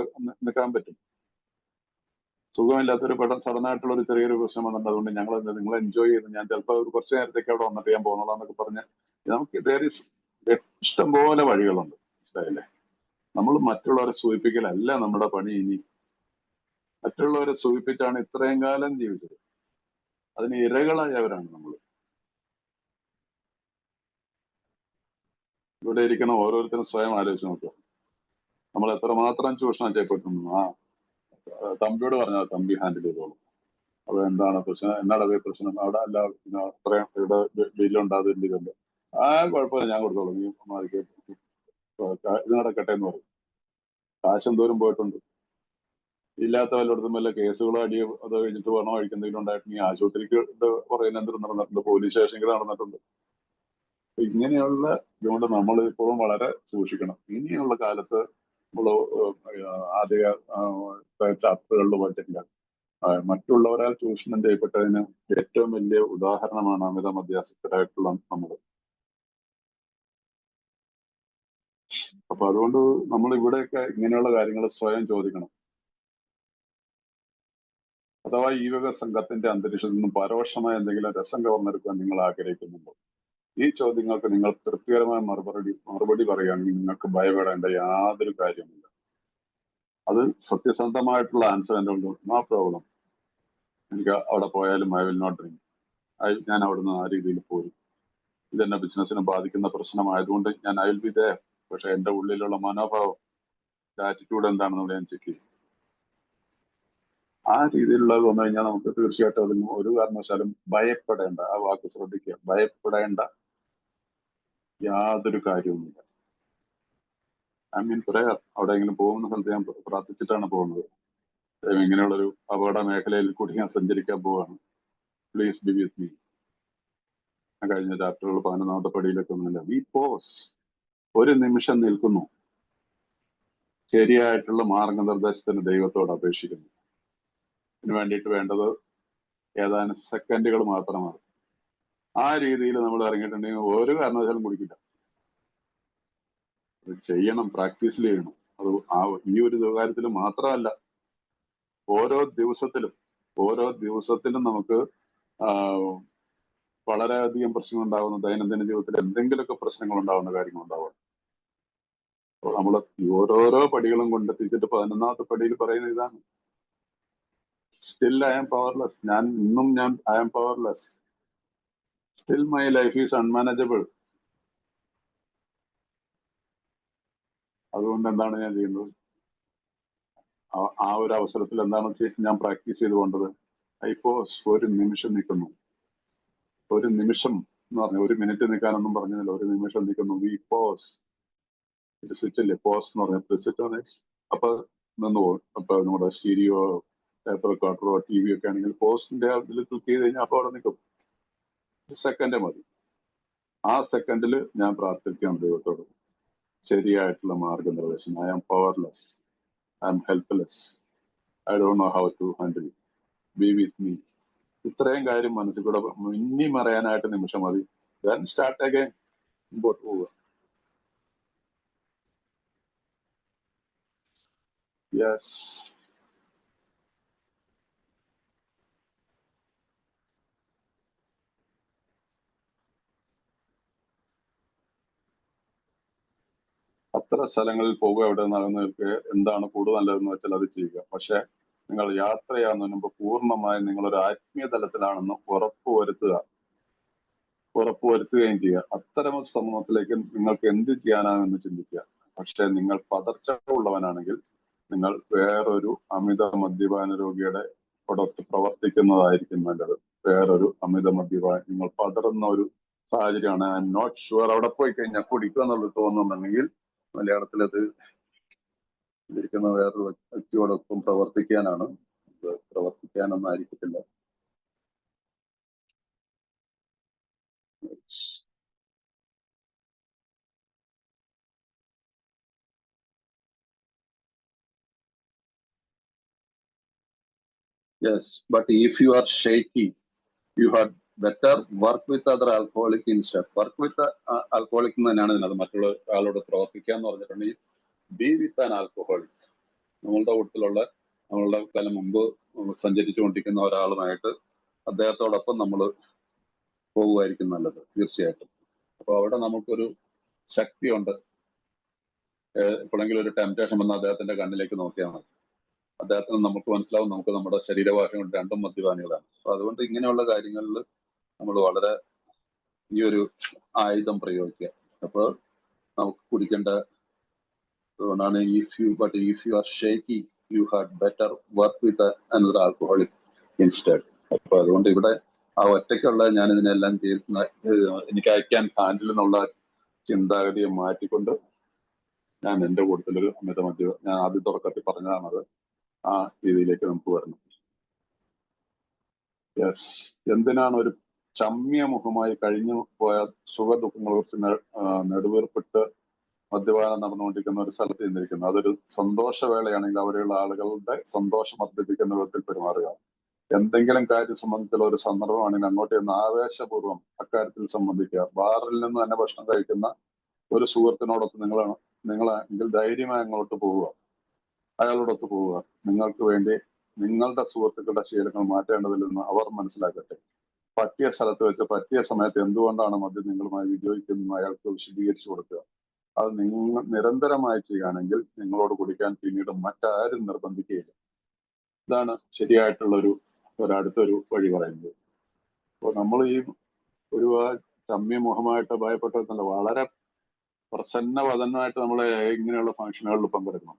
നിൽക്കാൻ പറ്റും. സുഖമില്ലാത്തൊരു സഡനായിട്ടുള്ള ഒരു ചെറിയൊരു പ്രശ്നം വന്നിട്ടുണ്ട്, അതുകൊണ്ട് നിങ്ങൾ എൻജോയ് ചെയ്ത് ഞാൻ ചിലപ്പോൾ ഒരു കുറച്ച് നേരത്തേക്ക് അവിടെ വന്നിട്ട് ഞാൻ പോകുന്നതാന്നൊക്കെ പറഞ്ഞ് നമുക്ക് ഇഷ്ടം പോലെ വഴികളുണ്ട്. മനസ്സിലായില്ലേ? നമ്മൾ മറ്റുള്ളവരെ സൂചിപ്പിക്കലല്ല നമ്മുടെ പണി. ഇനി മറ്റുള്ളവരെ സൂചിപ്പിച്ചാണ് ഇത്രയും കാലം ജീവിച്ചത്. അതിന് ഇരകളായവരാണ് നമ്മൾ. ഇവിടെ ഇരിക്കുന്ന ഓരോരുത്തരും സ്വയം ആലോചിച്ച് നോക്കുക, നമ്മൾ എത്രമാത്രം ചൂഷണം ചെയ്യപ്പെട്ടിരുന്നു. തമ്പിയോട് പറഞ്ഞാൽ തമ്പി ഹാൻഡിൽ ചെയ്തോളും. അത് എന്താണ് പ്രശ്നം, എന്നാണ് പ്രശ്നം, അവിടെ അല്ല അത്രയും ഇവിടെ ബില്ലുണ്ടാകുന്നില്ല, കുഴപ്പമില്ല ഞാൻ കൊടുത്തോളാം, നീ ഇത് നടക്കട്ടെ എന്ന് പറയും. കാശ് എന്തോരം പോയിട്ടുണ്ട്. ഇല്ലാത്ത വല്ലയിടത്തും വല്ല കേസുകളോ അടിയോ അത് കഴിഞ്ഞിട്ട് പണം കഴിക്കുന്നെങ്കിലും ഉണ്ടായിട്ടുണ്ടെങ്കിൽ ആശുപത്രിക്ക് പറയുന്ന എന്തെങ്കിലും നടന്നിട്ടുണ്ട്, പോലീസ് സ്റ്റേഷനിൽ നടന്നിട്ടുണ്ട്. ഇങ്ങനെയുള്ള ഇതുകൊണ്ട് നമ്മൾ ഇപ്പോഴും വളരെ സൂക്ഷിക്കണം. ഇനിയുള്ള കാലത്ത് നമ്മൾ ആദ്യ ചാപ്റ്ററുകളിൽ പഠിച്ചിട്ടില്ല, മറ്റുള്ളവരാൽ ചൂഷണം ചെയ്യപ്പെട്ടതിന് ഏറ്റവും വലിയ ഉദാഹരണമാണ് അമിത മദ്യാസക്തരായിട്ടുള്ള നമ്മൾ. അപ്പൊ അതുകൊണ്ട് നമ്മൾ ഇവിടെയൊക്കെ ഇങ്ങനെയുള്ള കാര്യങ്ങൾ സ്വയം ചോദിക്കണം. അഥവാ ഈ വക സംഘത്തിന്റെ അന്തരീക്ഷത്തിൽ നിന്നും പരോക്ഷമായ എന്തെങ്കിലും രസം കവർന്നെടുക്കാൻ നിങ്ങൾ ആഗ്രഹിക്കുന്നുണ്ടോ? ഈ ചോദ്യങ്ങൾക്ക് നിങ്ങൾ തൃപ്തികരമായ മറുപടി പറയുകയാണെങ്കിൽ നിങ്ങൾക്ക് ഭയപ്പെടേണ്ട യാതൊരു കാര്യമില്ല. അത് സത്യസന്ധമായിട്ടുള്ള ആൻസർ എൻ്റെ ഉണ്ട്, നോ പ്രോബ്ലം. എനിക്ക് അവിടെ പോയാലും ഐ വിൽ നോട്ട് ഡ്രിങ്ക്, ഞാൻ അവിടുന്ന് ആ രീതിയിൽ പോയി. ഇതെന്നെ ബിസിനസ്സിനെ ബാധിക്കുന്ന പ്രശ്നമായതുകൊണ്ട് ഞാൻ ഐ വിൽ ബി ദേ. പക്ഷെ എൻ്റെ ഉള്ളിലുള്ള മനോഭാവം, ആറ്റിറ്റ്യൂഡ് എന്താണെന്ന് ഞാൻ ചെക്ക് ചെയ്യും. ആ രീതിയിലുള്ളത് വന്നു കഴിഞ്ഞാൽ നമുക്ക് തീർച്ചയായിട്ടും അതിന് ഒരു കാരണവശാലും ഭയപ്പെടേണ്ട, ആ വാക്ക് ശ്രദ്ധിക്കുക, ഭയപ്പെടേണ്ട യാതൊരു കാര്യവുമില്ല. I mean prayer. അവിടെയെങ്കിലും പോകുന്ന സ്ഥലത്ത് ഞാൻ പ്രാർത്ഥിച്ചിട്ടാണ് പോകുന്നത്. ഇങ്ങനെയുള്ളൊരു അപകട മേഖലയിൽ കൂടി ഞാൻ സഞ്ചരിക്കാൻ പോവാണ്, പ്ലീസ് ബി വിത്ത് മീ. കഴിഞ്ഞ ചാപ്റ്ററുകൾ 11ാമത്തെ പടിയിലൊക്കെ ഒന്നുമില്ല. വി പോസ്, ഒരു നിമിഷം നിൽക്കുന്നു, ശരിയായിട്ടുള്ള മാർഗനിർദ്ദേശത്തിന് ദൈവത്തോട് അപേക്ഷിക്കുന്നു. ഇതിനു വേണ്ടിയിട്ട് വേണ്ടത് ഏതാനും സെക്കൻഡുകൾ മാത്രമാണ്. ആ രീതിയിൽ നമ്മൾ ഇറങ്ങിയിട്ടുണ്ടെങ്കിൽ ഒരു കാരണവശാലും കുടിക്കില്ല. അത് ചെയ്യണം, പ്രാക്ടീസിൽ ചെയ്യണം. അത് ഈ ഒരു കാര്യത്തിൽ മാത്രമല്ല, ഓരോ ദിവസത്തിലും നമുക്ക് വളരെയധികം പ്രശ്നങ്ങൾ ഉണ്ടാകുന്ന, ദൈനംദിന ജീവിതത്തിൽ എന്തെങ്കിലുമൊക്കെ പ്രശ്നങ്ങൾ ഉണ്ടാകുന്ന കാര്യങ്ങളുണ്ടാവുക. അപ്പോൾ നമ്മൾ ഓരോരോ പടികളും കൊണ്ടെത്തിച്ചിട്ട് 11ാമത്തെ പടിയിൽ പറയുന്ന ഇതാണ്, still I am powerless. I am powerless. Still my life is unmanageable. അതുകൊണ്ട് എന്താണ് ഞാൻ ചെയ്യുന്നത്? ആ ഒരു അവസരത്തിൽ എന്താണ് ഞാൻ പ്രാക്ടീസ് ചെയ്ത് കൊണ്ടത്? ഐപോസ്, ഒരു നിമിഷം നിൽക്കുന്നു. ഒരു നിമിഷം എന്ന് പറഞ്ഞ ഒരു മിനിറ്റ് നിൽക്കാനൊന്നും പറഞ്ഞില്ല, ഒരു നിമിഷം നിൽക്കുന്നു. We pause. ഇത് സ്വിച്ച് അല്ലേ, പോസ് എന്ന് പറഞ്ഞ സ്വിച്ച്. അപ്പൊ നിന്ന് പോകും. അപ്പൊ നമ്മുടെ സ്റ്റീരിയോ, ടേപ്പ് റെക്കോർഡറോ ടി വി ഒക്കെ ആണെങ്കിൽ പോസ്റ്റിന്റെ ഇതിൽ ക്ലിക്ക് ചെയ്ത് കഴിഞ്ഞാൽ അപ്പൊ അവിടെ നിൽക്കും. ഒരു സെക്കൻഡ് മതി. ആ സെക്കൻഡിൽ ഞാൻ പ്രാർത്ഥിക്കാം ദൈവത്തോട്, ശരിയായിട്ടുള്ള മാർഗനിർദ്ദേശം. I am powerless, I am helpless, I don't know how to handle, be with me. ഇത്രയും കാര്യം മനസ്സിൽ കൂടെ മിന്നി മറയാനായിട്ട് നിമിഷം മതി. ദെൻ സ്റ്റാർട്ട് അഗൈൻ, മുമ്പോട്ട് പോവുക. യെസ്, അത്ര സ്ഥലങ്ങളിൽ പോകുക. എവിടെ നിന്നകന്നവർക്ക് എന്താണ് കൂടുതൽ നല്ലതെന്ന് വെച്ചാൽ അത് ചെയ്യുക. പക്ഷെ നിങ്ങൾ യാത്ര ചെയ്യാവുന്നതിന് മുമ്പ് പൂർണ്ണമായും നിങ്ങളൊരു ആത്മീയ തലത്തിലാണെന്ന് ഉറപ്പുവരുത്തുകയും ചെയ്യുക. അത്തരം സമൂഹത്തിലേക്ക് നിങ്ങൾക്ക് എന്ത് ചെയ്യാനാണെന്ന് ചിന്തിക്കുക. പക്ഷെ നിങ്ങൾ പതർച്ച ഉള്ളവനാണെങ്കിൽ നിങ്ങൾ വേറൊരു അമിത മദ്യപാന രോഗിയുടെ ഒടൊത്ത് പ്രവർത്തിക്കുന്നതായിരിക്കും നല്ലത്. വേറൊരു അമിത മദ്യപാന, നിങ്ങൾ പതറുന്ന ഒരു സാഹചര്യമാണ്. ഐ എം നോട്ട് ഷുവർ അവിടെ പോയി കഴിഞ്ഞാൽ കുടിക്കുക എന്നുള്ളത് തോന്നുന്നുണ്ടെങ്കിൽ മലയാളത്തിൽ അത് ഇരിക്കുന്ന വേറൊരു വ്യക്തിയോടൊപ്പം പ്രവർത്തിക്കാനാണ്. അത് പ്രവർത്തിക്കാനൊന്നും ആയിരിക്കത്തില്ല. Yes, but if you are shaky, you had better work with other alcoholic instead. Work with the alcoholic എന്ന് തന്നെയാണ് ഇതിനകത്ത്. മറ്റുള്ള ആളോട് പ്രവർത്തിക്കുക എന്ന് പറഞ്ഞിട്ടുണ്ടെങ്കിൽ ബി വിത്ത് ആൻ ആൽക്കഹോളിക്. നമ്മളുടെ കൂട്ടത്തിലുള്ള, നമ്മളുടെ കാലം മുമ്പ് സഞ്ചരിച്ചുകൊണ്ടിരിക്കുന്ന ഒരാളുമായിട്ട് അദ്ദേഹത്തോടൊപ്പം നമ്മൾ പോകുമായിരിക്കും നല്ലത്, തീർച്ചയായിട്ടും. അപ്പൊ അവിടെ നമുക്കൊരു ശക്തിയുണ്ട്. എപ്പോഴെങ്കിലും ഒരു ടെംപ്റ്റേഷൻ വന്ന അദ്ദേഹത്തിന്റെ കണ്ണിലേക്ക് നോക്കിയാൽ മതി. അദ്ദേഹത്തിന് നമുക്ക് മനസ്സിലാവും നമുക്ക് നമ്മുടെ ശരീരഭാഷ കൊണ്ട് രണ്ടും മദ്യപാനികളാണ്. അപ്പൊ അതുകൊണ്ട് ഇങ്ങനെയുള്ള കാര്യങ്ങളിൽ നമ്മൾ വളരെ ഈ ഒരു ആയുധം പ്രയോഗിക്കുക. അപ്പോൾ നമുക്ക് കുടിക്കേണ്ട അതുകൊണ്ടാണ് if you are shaky you had better work with another alcoholic instead. അപ്പൊ അതുകൊണ്ട് ഇവിടെ ആ ഒറ്റയ്ക്കുള്ള ഞാൻ ഇതിനെല്ലാം ചെയ്യുന്ന എനിക്ക് അയക്കാൻ ഹാൻഡിൽ എന്നുള്ള ചിന്താഗതിയെ മാറ്റിക്കൊണ്ട് ഞാൻ എൻ്റെ കൂട്ടത്തിലൊരു അമിത മദ്യ, ഞാൻ ആദ്യ തുടക്കത്തിൽ പറഞ്ഞതാണത്, ആ രീതിയിലേക്ക് നമുക്ക് വരണം. യെസ്, എന്തിനാണ് ഒരു ചമ്യമുഖമായി കഴിഞ്ഞു പോയ സുഖദുഃഖങ്ങളെ കുറിച്ച് നെടുവേർപ്പെട്ട് മദ്യപാനം നടന്നുകൊണ്ടിരിക്കുന്ന ഒരു സ്ഥലത്ത് ചെന്നിരിക്കുന്നത്? അതൊരു സന്തോഷവേളയാണെങ്കിൽ അവിടെയുള്ള ആളുകളുടെ സന്തോഷം വർദ്ധിപ്പിക്കുന്ന വിധത്തിൽ പെരുമാറുക. എന്തെങ്കിലും കാര്യം സംബന്ധിച്ചുള്ള ഒരു സന്ദർഭമാണെങ്കിൽ അങ്ങോട്ട് ചെന്ന് ആവേശപൂർവ്വം അക്കാര്യത്തിൽ സംബന്ധിക്കുക. ബാറിൽ നിന്ന് തന്നെ ഭക്ഷണം കഴിക്കുന്ന ഒരു സുഹൃത്തിനോടൊത്ത് നിങ്ങളെങ്കിൽ ധൈര്യമായി അങ്ങോട്ട് പോവുക, അയാളോടൊത്ത് പോവുക. നിങ്ങൾക്ക് വേണ്ടി നിങ്ങളുടെ സുഹൃത്തുക്കളുടെ ശീലങ്ങൾ മാറ്റേണ്ടതില്ലെന്ന് അവർ മനസ്സിലാക്കട്ടെ. പറ്റിയ സ്ഥലത്ത് വെച്ച് പറ്റിയ സമയത്ത് എന്തുകൊണ്ടാണ് മദ്യം നിങ്ങളുമായി വിനിയോഗിക്കുന്നത് അയാൾക്ക് വിശദീകരിച്ചു കൊടുക്കുക. അത് നിങ്ങൾ നിരന്തരമായി ചെയ്യുകയാണെങ്കിൽ നിങ്ങളോട് കുടിക്കാൻ പിന്നീട് മറ്റാരും നിർബന്ധിക്കുകയില്ല. ഇതാണ് ശരിയായിട്ടുള്ള ഒരടുത്തൊരു വഴി പറയുന്നത്. അപ്പോൾ നമ്മൾ ഈ ഒരു ചമ്യമുഖമായിട്ട് ഭയപ്പെട്ടതല്ല, വളരെ പ്രസന്നവദനായിട്ട് നമ്മളെ ഇങ്ങനെയുള്ള ഫംഗ്ഷനുകളിൽ പങ്കെടുക്കണം.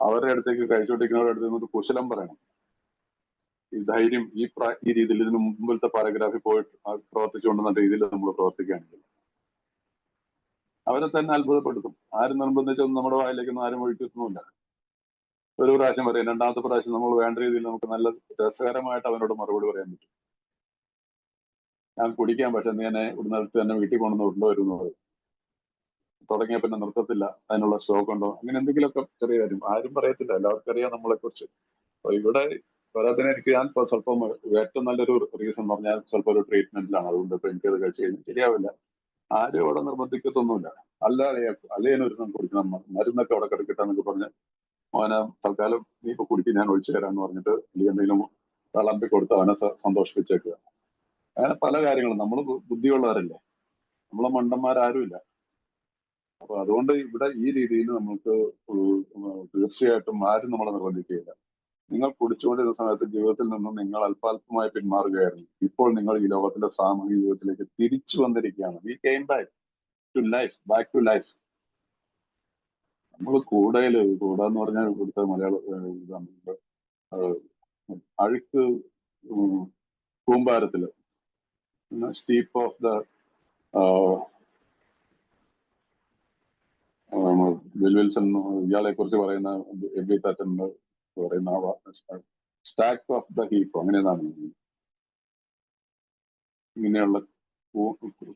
അവരുടെ അടുത്തേക്ക് കഴിച്ചുകൊണ്ടിരിക്കുന്നവരുടെ അടുത്ത് നിന്നൊരു കുശലം പറയണം. ഈ ധൈര്യം ഈ രീതിയിൽ ഇതിന് മുമ്പിലത്തെ പാരഗ്രാഫിൽ പോയിട്ട് പ്രവർത്തിച്ചുകൊണ്ടുന്ന രീതിയിൽ നമ്മൾ പ്രവർത്തിക്കുകയാണെങ്കിൽ അവരെ തന്നെ അത്ഭുതപ്പെടുത്തും. ആരും നിർബന്ധിച്ചൊന്നും നമ്മുടെ വായിലേക്കൊന്നും ആരും ഒഴിക്കൊന്നുമില്ല. ഒരു പ്രാവശ്യം പറയും, രണ്ടാമത്തെ പ്രാവശ്യം നമ്മൾ വേണ്ട രീതിയിൽ നമുക്ക് നല്ല രസകരമായിട്ട് അവനോട് മറുപടി പറയാൻ പറ്റും. ഞാൻ കുടിക്കാൻ, പക്ഷെ നീ എന്നെ ഇവിടെ നിർത്തി തന്നെ വീട്ടിൽ കൊണ്ടുവന്ന് കൊണ്ടുവരുന്നത് തുടങ്ങിയ പിന്നെ നിർത്തത്തില്ല, അതിനുള്ള സ്റ്റോക്ക് ഉണ്ടോ, അങ്ങനെ എന്തെങ്കിലുമൊക്കെ ചെറിയ കാര്യം ആരും പറയത്തില്ല, എല്ലാവർക്കും അറിയാം നമ്മളെ കുറിച്ച്. അപ്പൊ ഇവിടെ പോരാത്തിന് എനിക്ക് ഞാൻ സ്വല്പം ഏറ്റവും നല്ലൊരു റീസൺ പറഞ്ഞാൽ സ്വല്പം ഒരു ട്രീറ്റ്മെന്റിലാണ്. അതുകൊണ്ട് ഇപ്പൊ എനിക്കത് കഴിച്ചു കഴിഞ്ഞാൽ ശരിയാവില്ല. ആരും അവിടെ നിർബന്ധിക്കത്തൊന്നുമില്ല. അല്ലേനൊരു കുടിക്കണം, മരുന്നൊക്കെ അവിടെ കിടക്കട്ടെന്നൊക്കെ പറഞ്ഞ് അവനെ തൽക്കാലം നീ ഇപ്പൊ കുടിക്കും ഞാൻ ഒഴിച്ചു തരാന്ന് പറഞ്ഞിട്ട് നീ എന്തെങ്കിലും വിളമ്പി കൊടുത്ത് അവനെ സന്തോഷിപ്പിച്ചേക്കുക. അങ്ങനെ പല കാര്യങ്ങളും. നമ്മൾ ബുദ്ധിയുള്ളവരല്ലേ, നമ്മളെ മണ്ടന്മാരാരുമില്ല. അപ്പൊ അതുകൊണ്ട് ഇവിടെ ഈ രീതിയിൽ നമുക്ക് തീർച്ചയായിട്ടും ആരും നമ്മളെ നിർബന്ധിക്കുകയില്ല. നിങ്ങൾ കുടിച്ചുകൊണ്ടിരുന്ന സമയത്ത് ജീവിതത്തിൽ നിന്നും നിങ്ങൾ അല്പാൽപമായി പിന്മാറുകയായിരുന്നു. ഇപ്പോൾ നിങ്ങൾ ഈ ലോകത്തിന്റെ സാമൂഹിക ജീവിതത്തിലേക്ക് തിരിച്ചു വന്നിരിക്കുകയാണ്. We came back to life. നമ്മൾ കൂടാന്ന് പറഞ്ഞാൽ ഇവിടുത്തെ മലയാളം അഴുക്ക് കൂമ്പാരത്തില് സ്റ്റീപ്പ് ഓഫ് ദ വിൽസൺ ഇയാളെ കുറിച്ച് പറയുന്ന എബി തറ്റൻ പറയുന്ന സ്റ്റാക്ക് ഓഫ് ദ ഹീപ്പ്, അങ്ങനെയാണ്. ഇങ്ങനെയുള്ള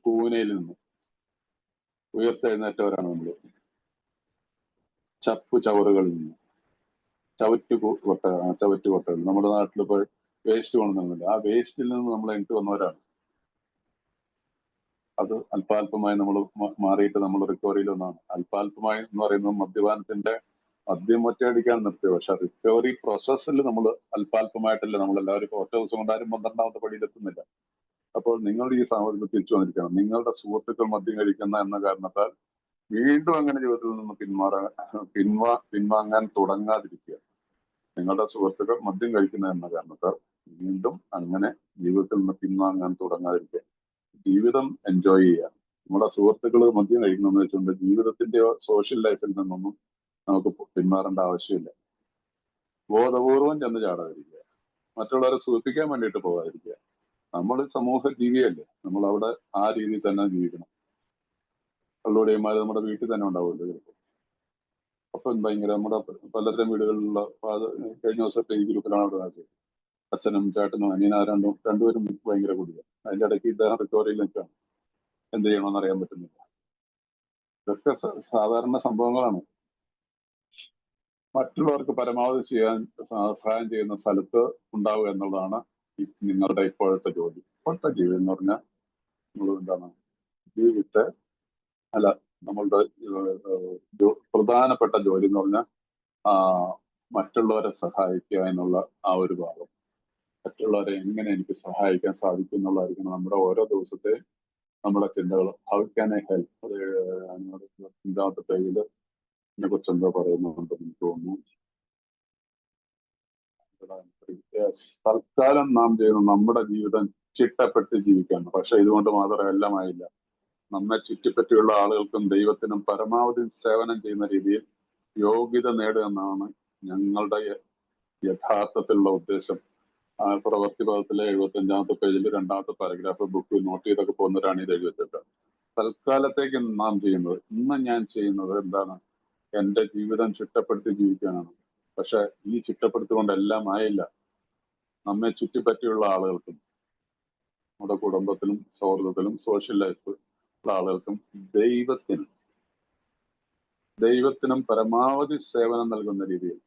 കൂനയിൽ നിന്ന് ഉയർത്തെഴുന്നേറ്റവരാണ് നമ്മൾ. ചവറുകളിൽ നിന്ന് ചവറ്റുകൊട്ടകൾ. നമ്മുടെ നാട്ടിൽ ഇപ്പോൾ വേസ്റ്റ് കൊണ്ടുവന്നില്ല, ആ വേസ്റ്റിൽ നിന്ന് നമ്മൾ എനിക്ക് വന്നവരാണ്. അത് അല്പാൽപമായി നമ്മൾ മാറിയിട്ട് നമ്മൾ റിക്കവറിയിൽ ഒന്നാണ്. അല്പാൽപമായി എന്ന് പറയുന്നത് മദ്യം ഒറ്റയടിക്കാൻ നിർത്തിയത്. പക്ഷെ റിക്കവറി പ്രോസസ്സിൽ നമ്മൾ അല്പാൽപമായിട്ടല്ല നമ്മളെല്ലാവരും ഒറ്റ ദിവസം കൊണ്ടാരും 12ാമത്തെ പടിയിലെത്തുന്നില്ല. അപ്പോൾ നിങ്ങൾ ഈ സാഹചര്യത്തിൽ തിരിച്ചു വന്നിരിക്കണം. നിങ്ങളുടെ സുഹൃത്തുക്കൾ മദ്യം കഴിക്കുന്ന എന്ന കാരണത്താൽ വീണ്ടും അങ്ങനെ ജീവിതത്തിൽ നിന്ന് പിൻവാങ്ങാൻ തുടങ്ങാതിരിക്കുക. നിങ്ങളുടെ സുഹൃത്തുക്കൾ മദ്യം കഴിക്കുന്ന എന്ന കാരണത്താൽ വീണ്ടും അങ്ങനെ ജീവിതത്തിൽ നിന്ന് പിൻവാങ്ങാൻ തുടങ്ങാതിരിക്കുക. ജീവിതം എൻജോയ് ചെയ്യുക. നമ്മുടെ സുഹൃത്തുക്കൾ മദ്യം കഴിക്കണമെന്ന് വെച്ചുകൊണ്ട് ജീവിതത്തിന്റെ സോഷ്യൽ ലൈഫിൽ നിന്നൊന്നും നമുക്ക് പിന്മാറേണ്ട ആവശ്യമില്ല. ബോധപൂർവം ചെന്ന് ചാടാതിരിക്കുക, മറ്റുള്ളവരെ സൂചിപ്പിക്കാൻ വേണ്ടിയിട്ട് പോകാതിരിക്കുക. നമ്മൾ സമൂഹ ജീവിയല്ലേ, നമ്മൾ അവിടെ ആ രീതിയിൽ തന്നെ ജീവിക്കണം. കള്ളുകൂടിയന്മാർ നമ്മുടെ വീട്ടിൽ തന്നെ ഉണ്ടാവുമല്ലോ ചിലപ്പോൾ. അപ്പം ഭയങ്കര നമ്മുടെ പലരുടെയും വീടുകളിലുള്ള കഴിഞ്ഞ ദിവസത്തെ ഈ ഗ്രൂപ്പിലാണ് അവിടെ നടത്തിയത്. അച്ഛനും ചേട്ടനും അനിയനും രണ്ടുപേരും ഭയങ്കര കുടിയ. അതിന്റെ ഇടയ്ക്ക് ഇദ്ദേഹം റിക്കവറിയിൽ നിൽക്കുകയാണ്. എന്ത് ചെയ്യണമെന്ന് അറിയാൻ പറ്റുന്നില്ല. ഇതൊക്കെ സാധാരണ സംഭവങ്ങളാണ്. മറ്റുള്ളവർക്ക് പരമാവധി ചെയ്യാൻ സഹായം ചെയ്യുന്ന സ്ഥലത്ത് ഉണ്ടാവുക എന്നുള്ളതാണ് നിങ്ങളുടെ ഇപ്പോഴത്തെ ജോലി. ഇപ്പോഴത്തെ ജീവിതം എന്ന് പറഞ്ഞാൽ നമ്മൾ എന്താണ് ജീവിതത്തെ അല്ല നമ്മളുടെ പ്രധാനപ്പെട്ട ജോലി എന്ന് പറഞ്ഞാൽ മറ്റുള്ളവരെ സഹായിക്കുക എന്നുള്ള ആ ഒരു ഭാഗം. മറ്റുള്ളവരെ എങ്ങനെ എനിക്ക് സഹായിക്കാൻ സാധിക്കും എന്നുള്ളതായിരിക്കണം നമ്മുടെ ഓരോ ദിവസത്തെ നമ്മുടെ ചിന്തകൾ. How can I help? അത് അഞ്ചാമത്തെ പേജില് ഇതിനെ കുറിച്ച് എന്താ പറയുന്നുണ്ടെന്ന് എനിക്ക് തോന്നുന്നു. തൽക്കാലം നാം ചെയ്യുന്ന നമ്മുടെ ജീവിതം ചിട്ടപ്പെട്ട് ജീവിക്കാണ്. പക്ഷെ ഇതുകൊണ്ട് മാത്രം എല്ലാമായില്ല. നമ്മെ ചുറ്റിപ്പറ്റിയുള്ള ആളുകൾക്കും ദൈവത്തിനും പരമാവധി സേവനം ചെയ്യുന്ന രീതിയിൽ യോഗ്യത നേടുക എന്നാണ് ഞങ്ങളുടെ യഥാർത്ഥത്തിലുള്ള ഉദ്ദേശം. പ്രവൃത്തി പദത്തിലെ 75-ാമത്തെ പേജിൽ 2ാമത്തെ പാരഗ്രാഫ് ബുക്ക് നോട്ട് ചെയ്തൊക്കെ പോകുന്നവരാണ് ഇത് എഴുതിയിട്ടത്. തൽക്കാലത്തേക്ക് നാം ചെയ്യുന്നത്, ഇന്ന് ഞാൻ ചെയ്യുന്നത് എന്താണ്? എന്റെ ജീവിതം ചിട്ടപ്പെടുത്തി ജീവിക്കാനാണ്. പക്ഷെ ഈ ചിട്ടപ്പെടുത്തിക്കൊണ്ട് എല്ലാം ആയില്ല. നമ്മെ ചുറ്റിപ്പറ്റിയുള്ള ആളുകൾക്കും നമ്മുടെ കുടുംബത്തിലും സൗഹൃദത്തിലും സോഷ്യൽ ലൈഫ് ഉള്ള ആളുകൾക്കും ദൈവത്തിനും പരമാവധി സേവനം നൽകുന്ന രീതിയിൽ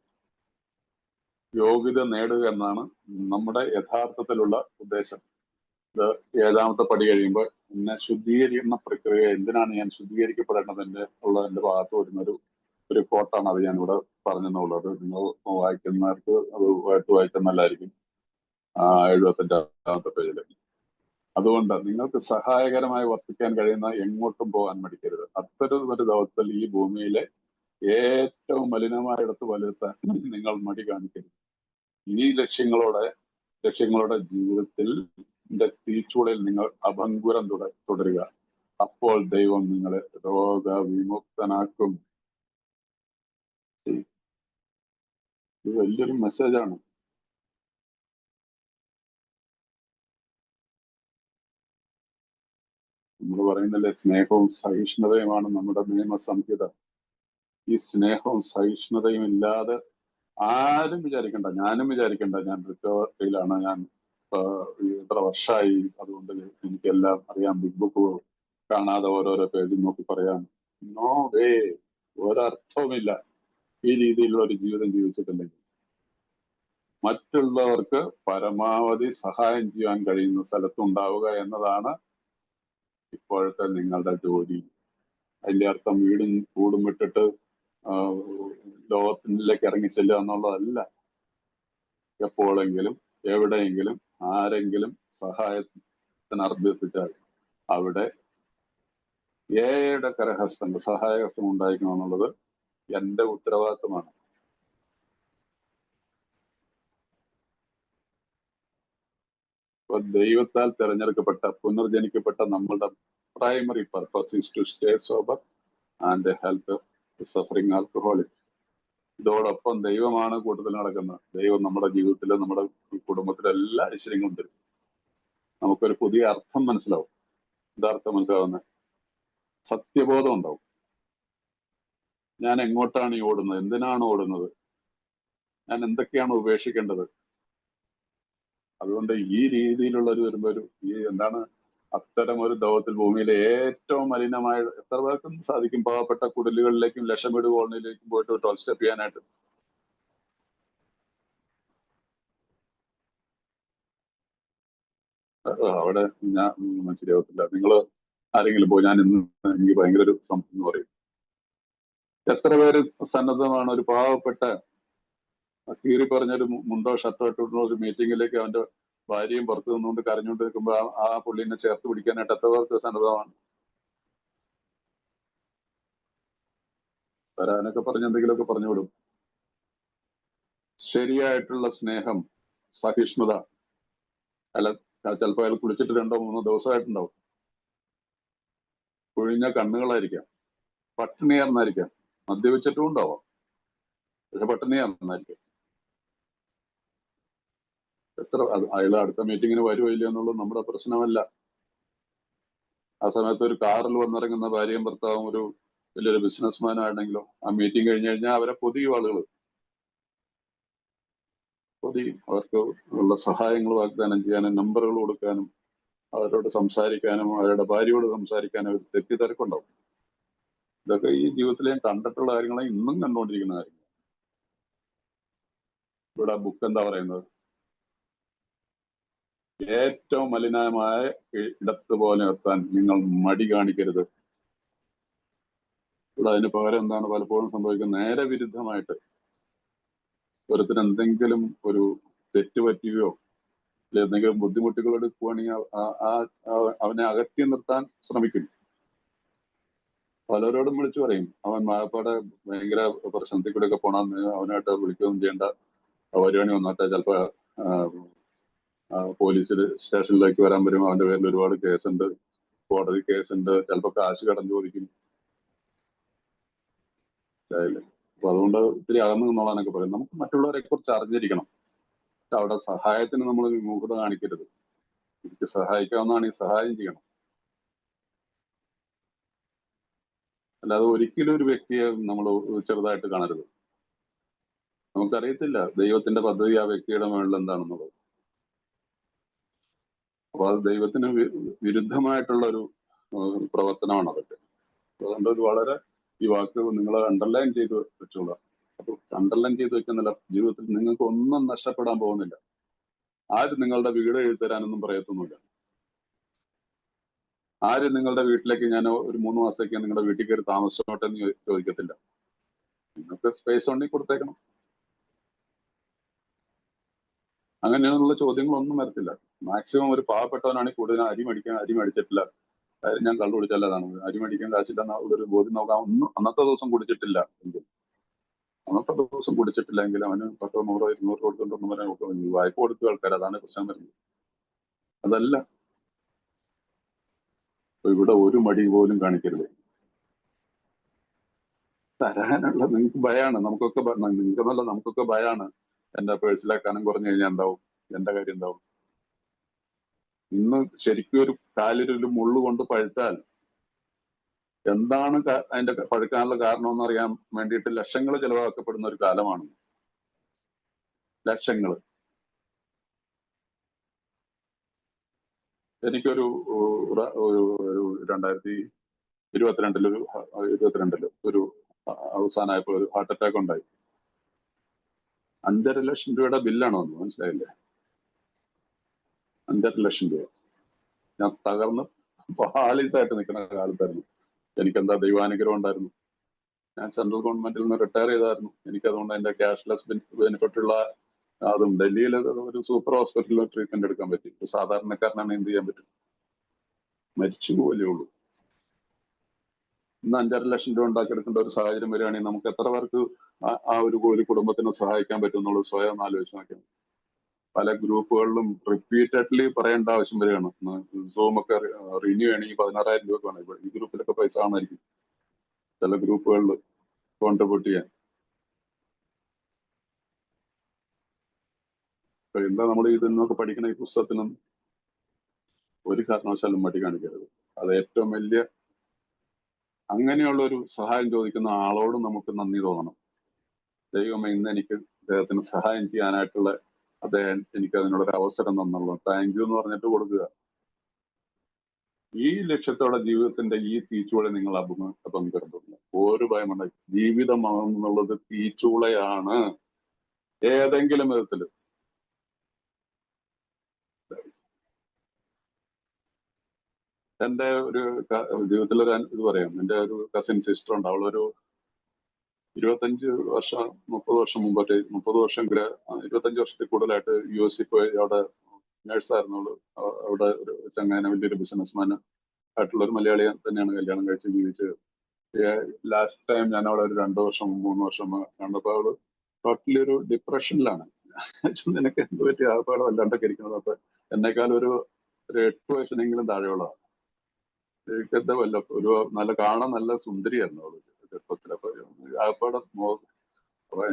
യോഗ്യത നേടുക എന്നാണ് നമ്മുടെ യഥാർത്ഥത്തിലുള്ള ഉദ്ദേശം. ഇത് 7ാമത്തെ പടി കഴിയുമ്പോൾ എന്നെ ശുദ്ധീകരിക്കുന്ന പ്രക്രിയ, എന്തിനാണ് ഞാൻ ശുദ്ധീകരിക്കപ്പെടേണ്ടത് എന്റെ ഭാഗത്ത് വരുന്ന ഒരു കോട്ടാണ്. അത് ഞാനിവിടെ പറഞ്ഞെന്നുള്ളത്. നിങ്ങൾ വായിക്കുന്നവർക്ക് അത് വായിച്ചാൽ നല്ലതായിരിക്കും. 75-ാമത്തെ പേജില്. അതുകൊണ്ട് നിങ്ങൾക്ക് സഹായകരമായി വർത്തിക്കാൻ കഴിയുന്ന എങ്ങോട്ടും പോകാൻ മടിക്കരുത്. അത്തരം ഒരു ദൗത്യത്തിൽ ഈ ഭൂമിയിലെ ഏറ്റവും മലിനമായിടത്ത് വലുത്താൻ നിങ്ങൾ മടി കാണിക്കരുത്. ഈ ലക്ഷ്യങ്ങളോടെ ജീവിതത്തിൽ തീച്ചൂടയിൽ നിങ്ങൾ അഭംഗുരം തുടരുക. അപ്പോൾ ദൈവം നിങ്ങളെ രോഗവിമുക്തനാക്കും. ഇത് വലിയൊരു മെസ്സേജാണ്. നമ്മൾ പറയുന്നില്ലേ, സ്നേഹവും സഹിഷ്ണുതയുമാണ് നമ്മുടെ നിയമസംഹിത. ഈ സ്നേഹവും സഹിഷ്ണുതയും ഇല്ലാതെ ആരും വിചാരിക്കണ്ട, ഞാനും വിചാരിക്കണ്ട ഞാൻ റിക്കവറിയിലാണ്, ഞാൻ എത്ര വർഷമായി, അതുകൊണ്ട് എനിക്കെല്ലാം അറിയാം, ബിഗ് ബുക്ക് കാണാതെ ഓരോരോ പേജിൽ നോക്കി പറയാം. നോ വേ, ഒരർത്ഥവുമില്ല ഈ രീതിയിലുള്ള ഒരു ജീവിതം ജീവിച്ചിട്ടില്ലെങ്കിൽ. മറ്റുള്ളവർക്ക് പരമാവധി സഹായം ചെയ്യാൻ കഴിയുന്ന സ്ഥലത്തുണ്ടാവുക എന്നതാണ് ഇപ്പോഴത്തെ നിങ്ങളുടെ ജോലി. അതിന്റെ അർത്ഥം വീടും കൂടും വിട്ടിട്ട് ലോകത്തിലേക്ക് ഇറങ്ങിച്ചെല്ലുക എന്നുള്ളതല്ല. എപ്പോഴെങ്കിലും എവിടെയെങ്കിലും ആരെങ്കിലും സഹായത്തിന് അഭ്യർത്ഥിച്ചാൽ അവിടെ ഏയുടെ കരഹസ്തങ്ങൾ, സഹായഹസ്തം ഉണ്ടായിരിക്കണം എന്നുള്ളത് എന്റെ ഉത്തരവാദിത്വമാണ്. ദൈവത്താൽ തിരഞ്ഞെടുക്കപ്പെട്ട പുനർജനിക്കപ്പെട്ട നമ്മളുടെ primary purpose is to stay sober and help suffering alcoholic. ഇതോടൊപ്പം ദൈവമാണ് കൂട്ടത്തിൽ നടക്കുന്നത്. ദൈവം നമ്മുടെ ജീവിതത്തിലെ നമ്മുടെ കുടുംബത്തിലെ എല്ലാ ഐശ്വര്യങ്ങളും തരും. നമുക്കൊരു പുതിയ അർത്ഥം മനസ്സിലാവും. എന്താർത്ഥം മനസ്സിലാവുന്നത്? സത്യബോധം ഉണ്ടാവും. ഞാൻ എങ്ങോട്ടാണ് ഈ ഓടുന്നത്? എന്തിനാണ് ഓടുന്നത്? ഞാൻ എന്തൊക്കെയാണ് ഉപേക്ഷിക്കേണ്ടത്? അതുകൊണ്ട് ഈ രീതിയിലുള്ള വരുമ്പോൾ ഈ എന്താണ് അത്തരം ഒരു ദൗത്യത്തിൽ ഭൂമിയിലെ ഏറ്റവും മലിനമായ, എത്ര പേർക്കും സാധിക്കും പാവപ്പെട്ട കുടിലുകളിലേക്കും ലക്ഷംവീട് കോളനിയിലേക്കും പോയിട്ട് 12 സ്റ്റെപ്പ് ചെയ്യാനായിട്ട്? അവിടെ ഞാൻ ശരിയാവത്തില്ല. നിങ്ങൾ ആരെങ്കിലും പോയി ഞാൻ ഇന്ന് എനിക്ക് ഭയങ്കര ഒരു സംഭവം എന്ന് പറയും. എത്ര പേര് സന്നദ്ധമാണ് ഒരു പാവപ്പെട്ട കീറി പറഞ്ഞൊരു മുണ്ടോ ഷർട്ടോ ഇട്ടുള്ള ഒരു മീറ്റിങ്ങിലേക്ക് അവന്റെ ഭാര്യയും പുറത്തു നിന്നുകൊണ്ട് കരഞ്ഞുകൊണ്ട് നിൽക്കുമ്പോൾ ആ പുള്ളിനെ ചേർത്ത് പിടിക്കാനായിട്ട് എത്ര പേർക്ക് സന്നദ്ധമാണ്? വരാനൊക്കെ പറഞ്ഞ് എന്തെങ്കിലുമൊക്കെ പറഞ്ഞു വിടും. ശരിയായിട്ടുള്ള സ്നേഹം, സഹിഷ്ണുത. അല്ല, ചിലപ്പോൾ അയാൾ കുളിച്ചിട്ട് 2-3 ദിവസമായിട്ടുണ്ടാവും. കുഴിഞ്ഞ കണ്ണുകളായിരിക്കാം, പട്ടിണിയാർന്നായിരിക്കാം, മദ്യപിച്ചിട്ടും ഉണ്ടാവാം. പക്ഷെ പട്ടിണിയാണെന്നായിരിക്കും. അയാൾ അടുത്ത മീറ്റിങ്ങിന് വരുമോ ഇല്ല എന്നുള്ളത് നമ്മുടെ പ്രശ്നമല്ല. ആ സമയത്ത് ഒരു കാറിൽ വന്നിറങ്ങുന്ന ഭാര്യയും ഭർത്താവും ഒരു വലിയൊരു ബിസിനസ്മാൻ ആണെങ്കിലോ ആ മീറ്റിംഗ് കഴിഞ്ഞ് കഴിഞ്ഞാൽ അവരെ പൊതിയും ആളുകൾ. അവർക്ക് ഉള്ള സഹായങ്ങൾ വാഗ്ദാനം ചെയ്യാനും നമ്പറുകൾ കൊടുക്കാനും അവരോട് സംസാരിക്കാനും അവരുടെ ഭാര്യയോട് സംസാരിക്കാനും ഒരു തെറ്റിത്തിരക്കുണ്ടാവും. ഇതൊക്കെ ഈ ജീവിതത്തിൽ ഞാൻ കണ്ടിട്ടുള്ള കാര്യങ്ങളെ ഇന്നും കണ്ടുകൊണ്ടിരിക്കുന്ന കാര്യങ്ങൾ. ഇവിടെ ബുക്ക് എന്താ പറയുന്നത്? ഏറ്റവും മലിനമായ ഇടത്ത് പോലെ എത്താൻ നിങ്ങൾ മടി കാണിക്കരുത്. ഇവിടെ അതിന് പകരം എന്താണ് പലപ്പോഴും സംഭവിക്കുന്നത്? നേരെ വിരുദ്ധമായിട്ട് ഒരുത്തിന് എന്തെങ്കിലും ഒരു തെറ്റ് പറ്റുകയോ അല്ലെ എന്തെങ്കിലും ബുദ്ധിമുട്ടുകൾ എടുക്കുകയാണെങ്കിൽ അവനെ അകറ്റി നിർത്താൻ ശ്രമിക്കും. പലരോടും വിളിച്ചു പറയും അവൻ മാപ്പാടെ ഭയങ്കര പ്രശ്നത്തിൽ കൂടെ ഒക്കെ പോണമെന്ന്, അവനായിട്ട് വിളിക്കുകയൊന്നും ചെയ്യേണ്ട, വരുവാണി വന്നിട്ട് ചിലപ്പോ പോലീസിൽ സ്റ്റേഷനിലേക്ക് വരാൻ വരും, അവന്റെ പേരിൽ ഒരുപാട് കേസുണ്ട്, കോടതി കേസുണ്ട്, ചിലപ്പോ കാശ് കടം ചോദിക്കും. അപ്പൊ അതുകൊണ്ട് ഒത്തിരി അകന്നു നിന്നോളാനൊക്കെ പറയും. നമുക്ക് മറ്റുള്ളവരെ കുറിച്ച് അറിഞ്ഞിരിക്കണം. അവിടെ സഹായത്തിന് നമ്മൾ വിമുഖത കാണിക്കരുത്. എനിക്ക് സഹായിക്കാവുന്നതാണെങ്കിൽ സഹായം ചെയ്യണം. അല്ലാതെ ഒരിക്കലും ഒരു വ്യക്തിയെ നമ്മൾ ചെറുതായിട്ട് കാണരുത്. നമുക്കറിയത്തില്ല ദൈവത്തിന്റെ പദ്ധതി ആ വ്യക്തിയുടെ മുകളിൽ എന്താണെന്നുള്ളത്. അപ്പൊ അത് ദൈവത്തിന് വിരുദ്ധമായിട്ടുള്ള ഒരു പ്രവർത്തനമാണ് അതൊക്കെ. അതുകൊണ്ട് ഒരു വളരെ ഈ വാക്ക് നിങ്ങൾ അണ്ടർലൈൻ ചെയ്ത് വെച്ചോളാം. അപ്പൊ അണ്ടർലൈൻ ചെയ്ത് വെക്കുന്നില്ല, ജീവിതത്തിൽ നിങ്ങൾക്ക് ഒന്നും നഷ്ടപ്പെടാൻ പോകുന്നില്ല. ആരും നിങ്ങളുടെ വീട് എഴുതരാനൊന്നും പറയത്തൊന്നുമില്ല. ആരും നിങ്ങളുടെ വീട്ടിലേക്ക് ഞാൻ ഒരു 3 മാസത്തേക്ക് നിങ്ങളുടെ വീട്ടിൽ കയറി താമസിച്ചോട്ടെ എന്ന് ചോദിക്കത്തില്ല. നിങ്ങൾക്ക് സ്പേസ് ഉണ്ടെങ്കിൽ കൊടുത്തേക്കണം. അങ്ങനെയുള്ള ചോദ്യങ്ങളൊന്നും വരത്തില്ല. മാക്സിമം ഒരു പാവപ്പെട്ടവനാണെങ്കിൽ കൂടുതൽ അരി മേടിച്ചിട്ടില്ല, ഞാൻ കള്ളു കുടിച്ചല്ലതാണ്, അരി മേടിക്കാൻ കാശില്ലെന്ന ഒരു ബോധ്യം നോക്കാം. അന്നത്തെ ദിവസം കുടിച്ചിട്ടില്ല എങ്കിൽ അവന് 10, 100, 200 കൊടുത്തിട്ടൊന്നും പറയാൻ വായ്പ കൊടുത്ത ആൾക്കാർ, അതാണ് പ്രശ്നം വരുന്നത്. അതല്ല, ഇവിടെ ഒരു മടി പോലും കാണിക്കരുത്. തരാനുള്ള നിങ്ങൾക്ക് ഭയാണ്, നിങ്ങൾക്കെന്നല്ല നമുക്കൊക്കെ ഭയാണ്. എന്റെ പേഴ്സിലെ കനം കുറഞ്ഞു കഴിഞ്ഞാൽ എന്താവും, എന്റെ കാര്യം എന്താവും. ഇന്ന് ശരിക്കും ഒരു കാലിലൊരു മുള്ളു കൊണ്ട് പഴുത്താൽ എന്താണ് അതിന്റെ പഴുക്കാനുള്ള കാരണം എന്ന് അറിയാൻ വേണ്ടിയിട്ട് ലക്ഷങ്ങൾ ചെലവാക്കപ്പെടുന്ന ഒരു കാലമാണ്. ലക്ഷങ്ങൾ. എനിക്കൊരു 2022 ഒരു അവസാനമായപ്പോൾ ഒരു ഹാർട്ട് അറ്റാക്ക് ഉണ്ടായി. 5.5 ലക്ഷം രൂപയുടെ ബില്ലാണ് വന്നത്, മനസ്സിലായില്ലേ? 5.5 ലക്ഷം രൂപ. ഞാൻ തകർന്ന് പാളീസായിട്ട് നിൽക്കുന്ന കാലത്തായിരുന്നു. എനിക്കെന്താ ദൈവാനുഗ്രഹം ഉണ്ടായിരുന്നു. ഞാൻ സെൻട്രൽ ഗവൺമെന്റിൽ നിന്ന് റിട്ടയർ ചെയ്തായിരുന്നു. എനിക്കതുകൊണ്ട് അതിന്റെ ക്യാഷ്ലെസ് ബെനിഫിറ്റ് ഉള്ള അതും ഡൽഹിയിൽ ഒരു സൂപ്പർ ഹോസ്പിറ്റലിൽ ട്രീറ്റ്മെന്റ് എടുക്കാൻ പറ്റി. ഒരു സാധാരണക്കാരനാണ് എന്ത് ചെയ്യാൻ പറ്റും? മരിച്ചു പോലേ ഉള്ളൂ. ഇന്ന് 5.5 ലക്ഷം രൂപ ഉണ്ടാക്കിയെടുക്കേണ്ട ഒരു സാഹചര്യം വരികയാണെങ്കിൽ നമുക്ക് എത്ര പേർക്ക് ആ ഒരു കുടുംബത്തിനെ സഹായിക്കാൻ പറ്റും എന്നുള്ളത് സ്വയം ഒന്ന് ആലോചിച്ച് നോക്കിയാൽ. പല ഗ്രൂപ്പുകളിലും റിപ്പീറ്റഡ്ലി പറയേണ്ട ആവശ്യം വരികയാണ്. സൂം ഒക്കെ റിന്യൂ ചെയ്യണമെങ്കിൽ 16,000 രൂപ വേണം. ഈ ഗ്രൂപ്പിലൊക്കെ പൈസ കാണായിരിക്കും ചില ഗ്രൂപ്പുകളിൽ കോൺട്രിബ്യൂട്ട് ചെയ്യാൻ. എന്താ നമ്മൾ ഇതിന്നൊക്കെ പഠിക്കുന്ന ഈ പുസ്തകത്തിനും ഒരു കാരണവശാലും മടി കാണിക്കരുത്. അത് ഏറ്റവും വലിയ അങ്ങനെയുള്ള ഒരു സഹായം ചോദിക്കുന്ന ആളോട് നമുക്ക് നന്ദി തോന്നണം. ദൈവമേ, ഇന്ന് എനിക്ക് അദ്ദേഹത്തിന് സഹായം ചെയ്യാനായിട്ടുള്ള അദ്ദേഹം എനിക്ക് അതിനുള്ളൊരു അവസരം തന്നുള്ളൂ, താങ്ക് യു എന്ന് പറഞ്ഞിട്ട് കൊടുക്കുക. ഈ ലക്ഷ്യത്തോടെ ജീവിതത്തിന്റെ ഈ തീച്ചൂളെ നിങ്ങൾ അപങ്കരുന്നില്ല. ഒരു ഭയമുണ്ട്. ജീവിതമാണെന്നുള്ളത് തീച്ചൂളയാണ്. ഏതെങ്കിലും വിധത്തില് എന്റെ ഒരു ജീവിതത്തിലൊരു ഇത് പറയാം. എന്റെ ഒരു കസിൻ സിസ്റ്റർ ഉണ്ട്. അവളൊരു 25 വർഷം 30 വർഷം മുമ്പോട്ട് 30 വർഷം 25 വർഷത്തിൽ കൂടുതലായിട്ട് US പോയി അവിടെ നേഴ്സായിരുന്നു. അവിടെ ഒരു ചങ്ങാന വലിയൊരു ബിസിനസ്മാൻ ആയിട്ടുള്ള ഒരു മലയാളിയെ തന്നെയാണ് കല്യാണം കഴിച്ച് ജീവിച്ചത്. ലാസ്റ്റ് ടൈം ഞാൻ അവിടെ ഒരു 2 വർഷം 3 വർഷം കണ്ടപ്പോൾ അവള് ടോട്ടലി ഒരു ഡിപ്രഷനിലാണ്. നിനക്ക് എന്ത് പറ്റി ആകപ്പാടെ വല്ലാണ്ടൊക്കെ ഇരിക്കുന്നത്. അപ്പൊ എന്നെക്കാൾ ഒരു 8 വയസ്സിനെങ്കിലും താഴെയുള്ളതാണ്. എനിക്കെന്താ ഒരു കാണാൻ നല്ല സുന്ദരിയായിരുന്നു അവള് ചെറുപ്പത്തിൽ. അപ്പൊ ആകപ്പാടെ അപ്പൊ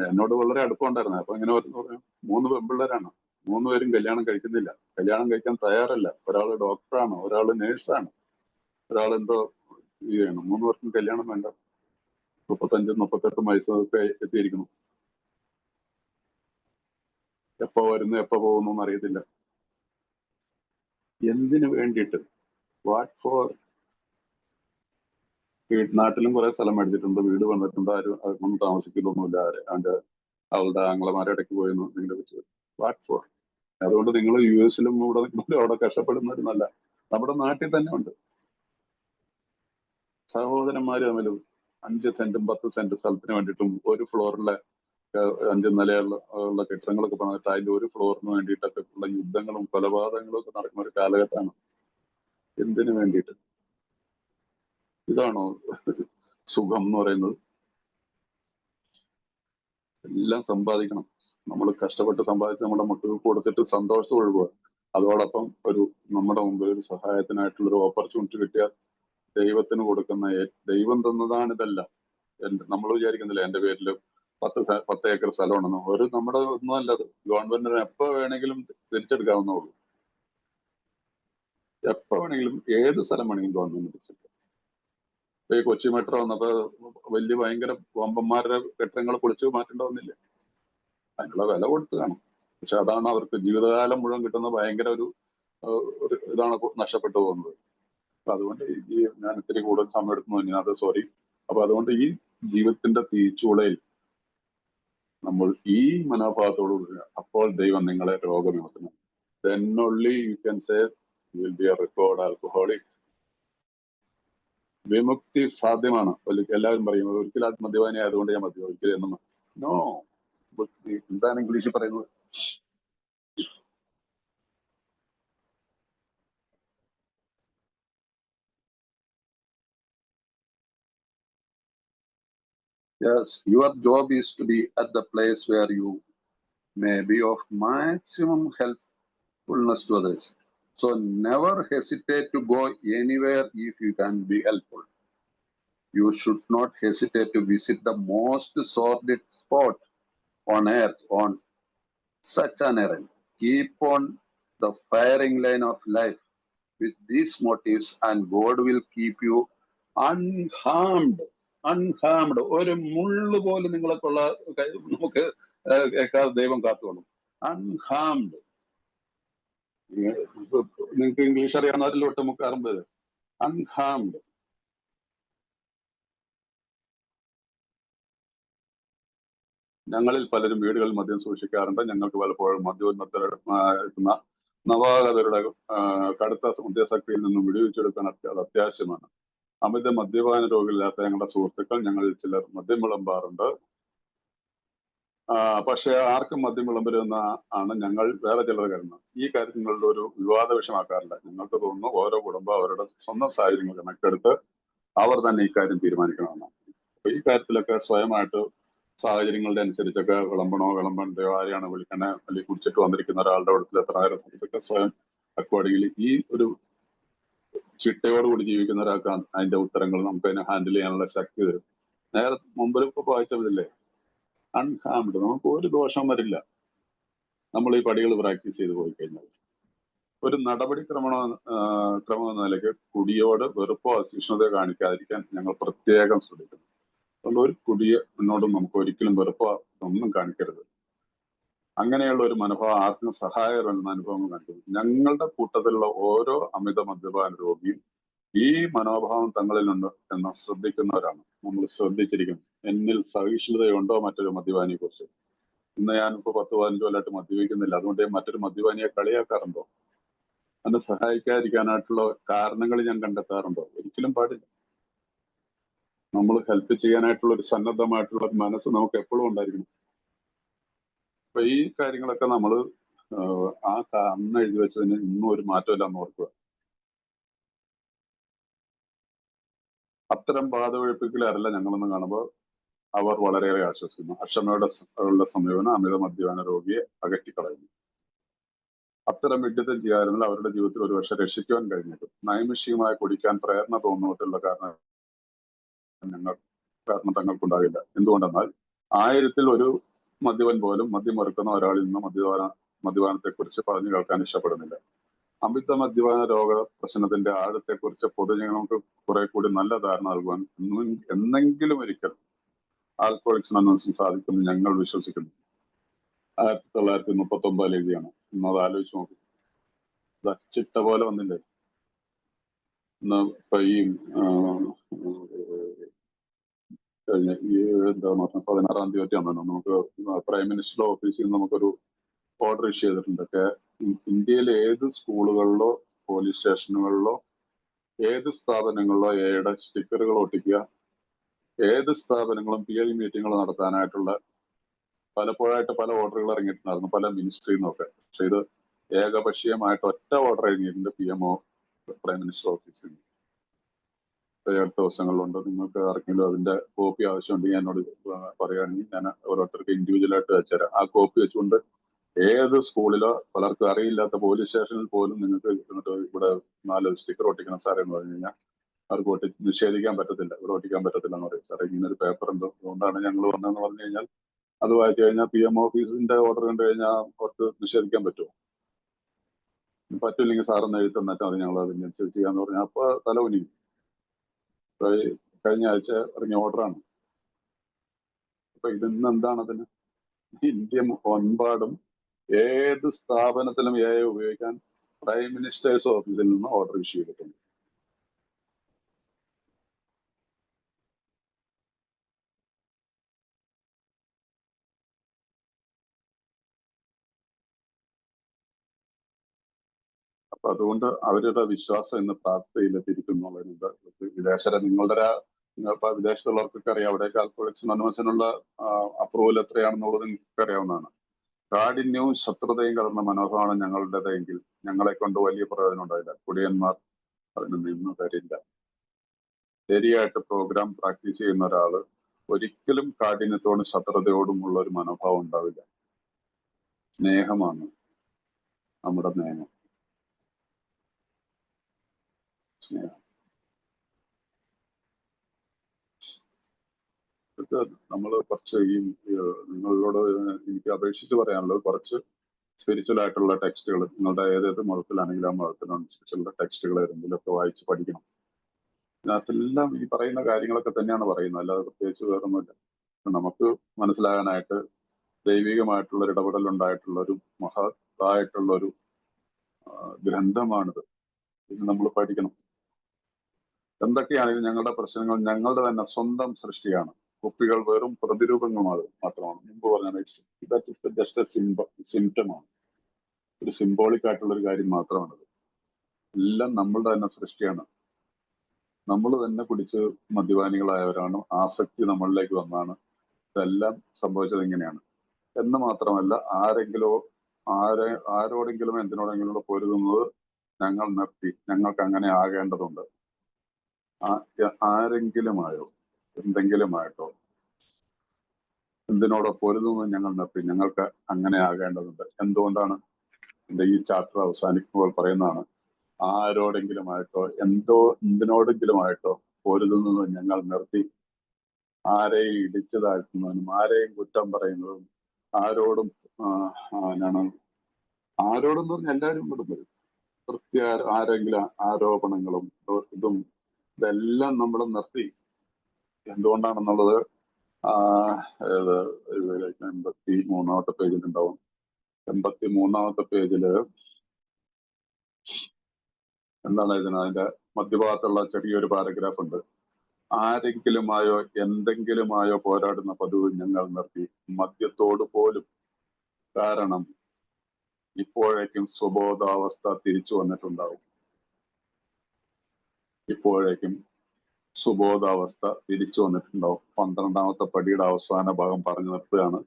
എന്നോട് വളരെ അടുപ്പമുണ്ടായിരുന്നു. അപ്പൊ ഇങ്ങനെ പറഞ്ഞു, 3 പെൺപിള്ളേരാണ്, 3 പേരും കല്യാണം കഴിക്കുന്നില്ല, കല്യാണം കഴിക്കാൻ തയ്യാറല്ല. ഒരാള് ഡോക്ടറാണ്, ഒരാള് നേഴ്സാണ്, ഒരാൾ എന്തോ ചെയ്യണം. 3 പേർക്കും കല്യാണം വേണ്ട. 35, 38 വയസ്സൊക്കെ എത്തിയിരിക്കുന്നു. എപ്പോ വരുന്നു എപ്പോ പോകുന്നു എന്ന് അറിയത്തില്ല. എന്തിനു വേണ്ടിയിട്ട്? What for? നാട്ടിലും കുറെ സ്ഥലം മേടിച്ചിട്ടുണ്ട്, വീട് വന്നിട്ടുണ്ട്, ആരും ഒന്നും താമസിക്കുന്നൊന്നുമില്ല. അവളുടെ ആങ്ങളമാരെ ഇടയ്ക്ക് പോയെന്ന് നിങ്ങളെ വെച്ച് വാട്ട് ഫോർ? അതുകൊണ്ട് നിങ്ങൾ US ഇവിടെ നിൽക്കുമ്പോൾ അവിടെ കഷ്ടപ്പെടുന്നവരുന്നല്ല, നമ്മുടെ നാട്ടിൽ തന്നെ ഉണ്ട് സഹോദരന്മാര് തമ്മിൽ 5 സെന്റും 10 സെന്റ് സ്ഥലത്തിന് വേണ്ടിയിട്ടും ഒരു ഫ്ലോറിലെ 5 നിലയുള്ള കെട്ടിടങ്ങളൊക്കെ പണിതിട്ട് അതിന്റെ ഒരു ഫ്ലോറിന് വേണ്ടിയിട്ടൊക്കെ ഉള്ള യുദ്ധങ്ങളും കൊലപാതകങ്ങളും ഒക്കെ നടക്കുന്ന ഒരു കാലഘട്ടമാണ്. എന്തിനു വേണ്ടിയിട്ട്? ഇതാണോ സുഖം എന്ന് പറയുന്നത്? എല്ലാം സമ്പാദിക്കണം, നമ്മൾ കഷ്ടപ്പെട്ട് സമ്പാദിച്ച് നമ്മുടെ മക്കൾക്ക് കൊടുത്തിട്ട് സന്തോഷത്തോടെ പോവുക. അതോടൊപ്പം നമ്മുടെ മുമ്പിൽ ഒരു സഹായത്തിനായിട്ടുള്ള ഒരു ഓപ്പർച്യൂണിറ്റി കിട്ടിയാൽ ദൈവത്തിന് കൊടുക്കുന്ന, ദൈവം തന്നതാണ് ഇതെല്ലാം. നമ്മൾ വിചാരിക്കുന്നില്ല എന്റെ പേരിൽ 10 ഏക്കർ സ്ഥലമുണ്ടെന്ന്. നമ്മുടെ ഒന്നും അല്ലത്. ഗവൺമെന്റിന് എപ്പോ വേണമെങ്കിലും തിരിച്ചെടുക്കാവുന്നുള്ളൂ. എപ്പോ വേണമെങ്കിലും ഏത് സ്ഥലം വേണമെങ്കിലും ഗവൺമെന്റ് തിരിച്ചെടുക്കാം. ഈ കൊച്ചി മെട്രോ വന്നപ്പോ വലിയ ഭയങ്കര വമ്പന്മാരുടെ കെട്ടിടങ്ങൾ പൊളിച്ചു മാറ്റേണ്ടവന്നില്ല. അതിനുള്ള വില കൊടുത്ത് കാണും. പക്ഷെ അതാണ് അവർക്ക് ജീവിതകാലം മുഴുവൻ കിട്ടുന്ന ഭയങ്കര ഒരു ഇതാണ് നഷ്ടപ്പെട്ടു പോകുന്നത്. അപ്പൊ അതുകൊണ്ട് ഞാൻ ഇത്തിരി കൂടുതൽ സമയം എടുക്കുന്നു, അത് സോറി. അപ്പൊ അതുകൊണ്ട് ഈ ജീവിതത്തിന്റെ തീച്ചൂളയിൽ നമ്മൾ ഈ മനോഭാവത്തോടു കൂടി, അപ്പോൾ ദൈവം നിങ്ങളെ രോഗവിമുക്തനാക്കും. Then only you can say you will be a recovered alcoholic. വിമുക്തി സാധ്യമാണ്. എല്ലാവരും പറയും ഒരിക്കലും അത് മദ്യപാനി ആയതുകൊണ്ട് ഞാൻ ഒരിക്കലും എന്നും നോ. എന്താണ് ഇംഗ്ലീഷിൽ പറയുന്നത്? Yes, your job is to be at the place where you may be of maximum helpfulness to others. So never hesitate to go anywhere if you can be helpful. You should not hesitate to visit the most sordid spot on earth on such an errand. Keep on the firing line of life with these motives and God will keep you unharmed. Unharmed. ഒരു മുള്ളു പോലും നിങ്ങൾക്കുള്ള നമുക്ക് ദൈവം കാത്തുകൊള്ളും. Unharmed. നിങ്ങൾക്ക് English അറിയാവുന്നവരിൽ ഒട്ടുമുക്കാറും പേര് unharmed. ഞങ്ങളിൽ പലരും വീടുകളിൽ മദ്യം സൂക്ഷിക്കാറുണ്ട്. ഞങ്ങൾക്ക് പലപ്പോഴും മദ്യോന്മത്തരെത്തുന്ന നവാഗതരുടെ കടുത്ത മദ്യാസക്തിയിൽ നിന്നും വിടുവിച്ചെടുക്കാൻ അത് അത്യാവശ്യമാണ്. അമിത മദ്യപാന രോഗികളില്ലാത്ത ഞങ്ങളുടെ സുഹൃത്തുക്കൾ ഞങ്ങളിൽ ചിലർ മദ്യം വിളമ്പാറുണ്ട്. പക്ഷെ ആർക്കും മദ്യം വിളമ്പരുന്ന ആണ് ഞങ്ങൾ വേറെ ചിലർ കരുതുന്നത്. ഈ കാര്യം നിങ്ങളുടെ ഒരു വിവാദ വിഷയമാക്കാറില്ല. ഞങ്ങൾക്ക് തോന്നുന്നു ഓരോ കുടുംബം അവരുടെ സ്വന്തം സാഹചര്യങ്ങൾ കണക്കെടുത്ത് അവർ തന്നെ ഈ കാര്യം തീരുമാനിക്കണമെന്നാണ്. അപ്പൊ ഈ കാര്യത്തിലൊക്കെ സ്വയമായിട്ട് സാഹചര്യങ്ങളുടെ അനുസരിച്ചൊക്കെ വിളമ്പണ്ടയോ, ആരെയാണ് വിളിക്കണേ, അല്ലെങ്കിൽ കുടിച്ചിട്ട് വന്നിരിക്കുന്ന ഒരാളുടെ അടുത്ത് എത്ര നേരം ഇതൊക്കെ സ്വയം അക്കോർഡിംഗ്ലി ഈ ഒരു ചിട്ടയോടുകൂടി ജീവിക്കുന്ന ഒരാൾക്ക് അതിന്റെ ഉത്തരങ്ങൾ നമുക്ക് അതിനെ ഹാൻഡിൽ ചെയ്യാനുള്ള ശക്തി തരും. നേരെ മുമ്പിൽ ഇപ്പൊ വായിച്ചതില്ലേ, അൺഹാംഡ്, നമുക്ക് ഒരു ദോഷം വരില്ല നമ്മൾ ഈ പടികൾ പ്രാക്ടീസ് ചെയ്ത് പോയി കഴിഞ്ഞാൽ. ഒരു നടപടിക്രമം എന്ന നിലയ്ക്ക് കുടിയോട് വെറുപ്പോ അസഹിഷ്ണുതയോ കാണിക്കാതിരിക്കാൻ ഞങ്ങൾ പ്രത്യേകം ശ്രദ്ധിക്കുന്നു. അതുകൊണ്ട് ഒരു കുടിയോടും നമുക്ക് ഒരിക്കലും വെറുപ്പോ ഒന്നും കാണിക്കരുത്. അങ്ങനെയുള്ള ഒരു മനോഭാവം ആർക്കും സഹായകരമെന്ന അനുഭവങ്ങൾ കാണിക്കുന്നു. ഞങ്ങളുടെ കൂട്ടത്തിലുള്ള ഓരോ അമിത മദ്യപാന രോഗിയും ഈ മനോഭാവം തങ്ങളിലുണ്ട് എന്ന് ശ്രദ്ധിക്കുന്നവരാണ്. നമ്മൾ ശ്രദ്ധിച്ചിരിക്കുന്നു. എന്നിൽ സഹിഷ്ണുതയുണ്ടോ മറ്റൊരു മദ്യപാനിയെ കുറിച്ച്? ഇന്ന് ഞാനിപ്പോ 10-15 കൊല്ലമായിട്ട് മദ്യപിക്കുന്നില്ല, അതുകൊണ്ട് മറ്റൊരു മദ്യപാനിയെ കളിയാക്കാറുണ്ടോ? എന്നെ സഹായിക്കാതിരിക്കാനായിട്ടുള്ള കാരണങ്ങൾ ഞാൻ കണ്ടെത്താറുണ്ടോ? ഒരിക്കലും പാടില്ല. നമ്മൾ ഹെൽപ്പ് ചെയ്യാനായിട്ടുള്ള ഒരു സന്നദ്ധമായിട്ടുള്ള മനസ്സ് നമുക്ക് എപ്പോഴും ഉണ്ടായിരിക്കണം. അപ്പൊ ഈ കാര്യങ്ങളൊക്കെ നമ്മൾ അന്ന് എഴുതി വെച്ചതിന് ഇന്നും ഒരു മാറ്റമില്ല എന്ന് ഓർക്കുക. അത്തരം ബാധവഴിപ്പിക്കലല്ല ഞങ്ങളെന്ന് കാണുമ്പോൾ അവർ വളരെയേറെ ആശ്വസിക്കുന്നു. അക്ഷമയുടെ ഉള്ള സമീപനം അമിത മദ്യപാന രോഗിയെ അകറ്റിക്കളയുന്നു. അത്തരം വിഡ്ഢിത്തം ചെയ്യാറുണ്ടെങ്കിൽ അവരുടെ ജീവിതത്തിൽ ഒരുപക്ഷെ രക്ഷിക്കുവാൻ കഴിഞ്ഞേക്കും. നൈമിഷികമായി കുടിക്കാൻ പ്രേരണ തോന്നുന്നതിലുള്ള കാരണം തങ്ങൾക്കുണ്ടാകില്ല. എന്തുകൊണ്ടെന്നാൽ 1000-ൽ ഒരു മദ്യപൻ പോലും മദ്യമറുക്കുന്ന ഒരാളിൽ നിന്ന് മദ്യപാനത്തെക്കുറിച്ച് പറഞ്ഞു കേൾക്കാൻ ഇഷ്ടപ്പെടുന്നില്ല. അമിത മദ്യപാന രോഗ പ്രശ്നത്തിന്റെ ആഴത്തെക്കുറിച്ച് പൊതുജനങ്ങൾക്ക് കുറെ കൂടി നല്ല ധാരണ നൽകുവാൻ എന്നെങ്കിലും ഒരിക്കൽ ആൽക്കഹോളിക്സ് അനോൺസിന് സാധിക്കുമെന്ന് ഞങ്ങൾ വിശ്വസിക്കുന്നു. 1939 എഴുതിയാണ്. ഇന്നത് ആലോചിച്ച് നോക്കും. ചിട്ട പോലെ വന്നില്ലേ? ഇന്ന് ഇപ്പൊ ഈ കഴിഞ്ഞ ഈ എന്താ 16-ാം തീയതി ആണെന്ന് നമുക്ക് പ്രൈം മിനിസ്റ്ററുടെ ഓഫീസിൽ നിന്ന് നമുക്കൊരു ഓർഡർ ഇഷ്യൂ ചെയ്തിട്ടുണ്ട്. ഇന്ത്യയിലെ ഏത് സ്കൂളുകളിലോ പോലീസ് സ്റ്റേഷനുകളിലോ ഏത് സ്ഥാപനങ്ങളിലോ എയുടെ സ്റ്റിക്കറുകൾ ഒട്ടിക്കുക, ഏത് സ്ഥാപനങ്ങളും PI മീറ്റിങ്ങുകൾ നടത്താനായിട്ടുള്ള പലപ്പോഴായിട്ട് പല ഓർഡറുകൾ ഇറങ്ങിയിട്ടുണ്ടായിരുന്നു പല മിനിസ്ട്രിയിൽ നിന്നൊക്കെ. പക്ഷെ ഇത് ഏകപക്ഷീയമായിട്ട് ഒറ്റ ഓർഡർ ഇറങ്ങിയിട്ടുണ്ട് PMO പ്രൈം മിനിസ്റ്റർ ഓഫീസിൽ നിന്ന്. അടുത്ത ദിവസങ്ങളിലുണ്ട്. നിങ്ങൾക്ക് ആർക്കെങ്കിലും അതിന്റെ കോപ്പി ആവശ്യമുണ്ടെങ്കിൽ എന്നോട് പറയുകയാണെങ്കിൽ ഞാൻ ഓരോരുത്തർക്ക് ഇൻഡിവിജ്വലായിട്ട് വെച്ചുതരാം. ആ കോപ്പി വെച്ചുകൊണ്ട് ഏത് സ്കൂളിലോ പലർക്കും അറിയില്ലാത്ത പോലീസ് സ്റ്റേഷനിൽ പോലും നിങ്ങൾക്ക് ഇവിടെ 4 സ്റ്റിക്കർ ഒട്ടിക്കണം സാറേ എന്ന് പറഞ്ഞു കഴിഞ്ഞാൽ അവർക്ക് നിഷേധിക്കാൻ പറ്റത്തില്ല. ഇവിടെ ഒട്ടിക്കാൻ പറ്റത്തില്ല എന്ന് പറയും. സാറേ ഇങ്ങനൊരു പേപ്പർ ഉണ്ടോ, അതുകൊണ്ടാണ് ഞങ്ങൾ വന്നതെന്ന് പറഞ്ഞു കഴിഞ്ഞാൽ അത് വായിച്ചു കഴിഞ്ഞാൽ PMO ഓഫീസിന്റെ ഓർഡർ കണ്ടു കഴിഞ്ഞാൽ അവർക്ക് നിഷേധിക്കാൻ പറ്റുമോ? പറ്റില്ലെങ്കിൽ സാറൊന്ന് എഴുത്തെന്ന് വെച്ചാൽ അത് ഞങ്ങൾ അതിനനുസരിച്ച് ചെയ്യാന്ന് പറഞ്ഞാൽ അപ്പൊ തലകുനി. കഴിഞ്ഞ ആഴ്ച ഇറങ്ങിയ ഓർഡറാണ്. അപ്പൊ ഇതിന്ന് എന്താണ് അതിന്? ഇന്ത്യ ഒൻപാടും ഏത് സ്ഥാപനത്തിലും AI ഉപയോഗിക്കാൻ പ്രൈം മിനിസ്റ്റേഴ്സ് ഓഫീസിൽ നിന്ന് ഓർഡർ ഇഷ്യൂ ചെയ്തിട്ടുണ്ട്. അപ്പൊ അതുകൊണ്ട് അവരുടെ വിശ്വാസം ഇന്ന് പ്രാപ്തിയിലെത്തിയിരിക്കുന്നുള്ളത്. നിങ്ങളിപ്പോ വിദേശത്തുള്ളവർക്കൊക്കെ അറിയാം, അവിടേക്ക് ആൽക്കഹോളിക്സ് അനോൺസിനുള്ള അപ്രൂവൽ എത്രയാണെന്നുള്ളത് നിങ്ങൾക്ക് അറിയാവുന്നതാണ്. കാഠിന്യവും ശത്രുതയും കലർന്ന മനോഭാവമാണ് ഞങ്ങളുടേതെങ്കിൽ ഞങ്ങളെ കൊണ്ട് വലിയ പ്രയോജനം ഉണ്ടായില്ല. കുടിയന്മാർ അതിന് നിന്ന് തരില്ല. ശരിയായിട്ട് പ്രോഗ്രാം പ്രാക്ടീസ് ചെയ്യുന്ന ഒരാള് ഒരിക്കലും കാഠിന്യത്തോടും ശത്രുതയോടും ഉള്ള ഒരു മനോഭാവം ഉണ്ടാവില്ല. സ്നേഹമാണ് നമ്മുടെ നിയമം. സ്നേഹം. നമ്മൾ കുറച്ച് നിങ്ങളോട് എനിക്ക് അപേക്ഷിച്ച് പറയാനുള്ളത് കുറച്ച് സ്പിരിച്വൽ ആയിട്ടുള്ള ടെക്സ്റ്റുകൾ നിങ്ങളുടെ ഏതേത് മതത്തിലാണെങ്കിലും ആ മതത്തിനനുസരിച്ചുള്ള ടെക്സ്റ്റുകൾ ഏതെങ്കിലുമൊക്കെ വായിച്ച് പഠിക്കണം. ഇതിനകത്തെല്ലാം ഈ പറയുന്ന കാര്യങ്ങളൊക്കെ തന്നെയാണ് പറയുന്നത്, അല്ലാതെ പ്രത്യേകിച്ച് വേറൊന്നുമില്ല. നമുക്ക് മനസ്സിലാകാനായിട്ട് ദൈവികമായിട്ടുള്ള ഒരു ഇടപെടൽ ഉണ്ടായിട്ടുള്ള ഒരു മഹത്തായിട്ടുള്ള ഒരു ഗ്രന്ഥമാണിത്. ഇത് നമ്മൾ പഠിക്കണം. എന്തൊക്കെയാണെങ്കിലും ഞങ്ങളുടെ പ്രശ്നങ്ങൾ ഞങ്ങളുടെ തന്നെ സ്വന്തം സൃഷ്ടിയാണ്. കുപ്പികൾ വെറും പ്രതിരൂപങ്ങൾ മാത്രമാണ്. മുമ്പ് പറഞ്ഞാൽ ജസ്റ്റ് സിംറ്റമാണ്, ഒരു സിംബോളിക് ആയിട്ടുള്ള ഒരു കാര്യം മാത്രമാണത്. എല്ലാം നമ്മളുടെ തന്നെ സൃഷ്ടിയാണ്. നമ്മൾ തന്നെ കുടിച്ച് മദ്യപാനികളായവരാണ്. ആസക്തി നമ്മളിലേക്ക് വന്നാണ് ഇതെല്ലാം സംഭവിച്ചത്. ഇങ്ങനെയാണ് എന്ന് മാത്രമല്ല, ആരോടെങ്കിലും എന്തിനോടെങ്കിലും പൊരുതുന്നത് ഞങ്ങൾ നിർത്തി. ഞങ്ങൾക്ക് അങ്ങനെ ആകേണ്ടതുണ്ട്. ആരെങ്കിലുമായോ എന്തെങ്കിലുമായിട്ടോ എന്തിനോടോ പൊരുതുന്നത് ഞങ്ങൾ നിർത്തി. ഞങ്ങൾക്ക് അങ്ങനെ ആകേണ്ടതുണ്ട്. എന്തുകൊണ്ടാണ്? എന്റെ ഈ ചാപ്റ്റർ അവസാനിക്കുമ്പോൾ പറയുന്നതാണ്, ആരോടെങ്കിലുമായിട്ടോ എന്തിനോടെങ്കിലുമായിട്ടോ പൊരുതുന്നത് ഞങ്ങൾ നിർത്തി. ആരെയും ഇടിച്ചു താഴ്ത്തുന്നതിനും ആരെയും കുറ്റം പറയുന്നതും ആരോടും ആരോടെന്ന് പറഞ്ഞാൽ എല്ലാവരും വിടുന്നത് ആരെങ്കിലും ആരോപണങ്ങളും ഇതെല്ലാം നമ്മൾ നിർത്തി. എന്തുകൊണ്ടാണെന്നുള്ളത് 83-ാമത്തെ പേജിലുണ്ടാവും. 83-ാമത്തെ പേജില് എന്താണ് അതിന്റെ മധ്യഭാഗത്തുള്ള ചെറിയൊരു പാരഗ്രാഫ് ഉണ്ട്. ആരെങ്കിലുമായോ എന്തെങ്കിലുമായോ പോരാടുന്ന പതിവ് ഞങ്ങൾ നിർത്തി. മദ്യത്തോട് പോലും. കാരണം ഇപ്പോഴേക്കും സുബോധാവസ്ഥ തിരിച്ചു വന്നിട്ടുണ്ടാവും. ഇപ്പോഴേക്കും സുബോധാവസ്ഥ തിരിച്ചു വന്നിട്ടുണ്ടാവും. 12-ാമത്തെ പടിയുടെ അവസാന ഭാഗം പറഞ്ഞു നിർത്തുകയാണ്.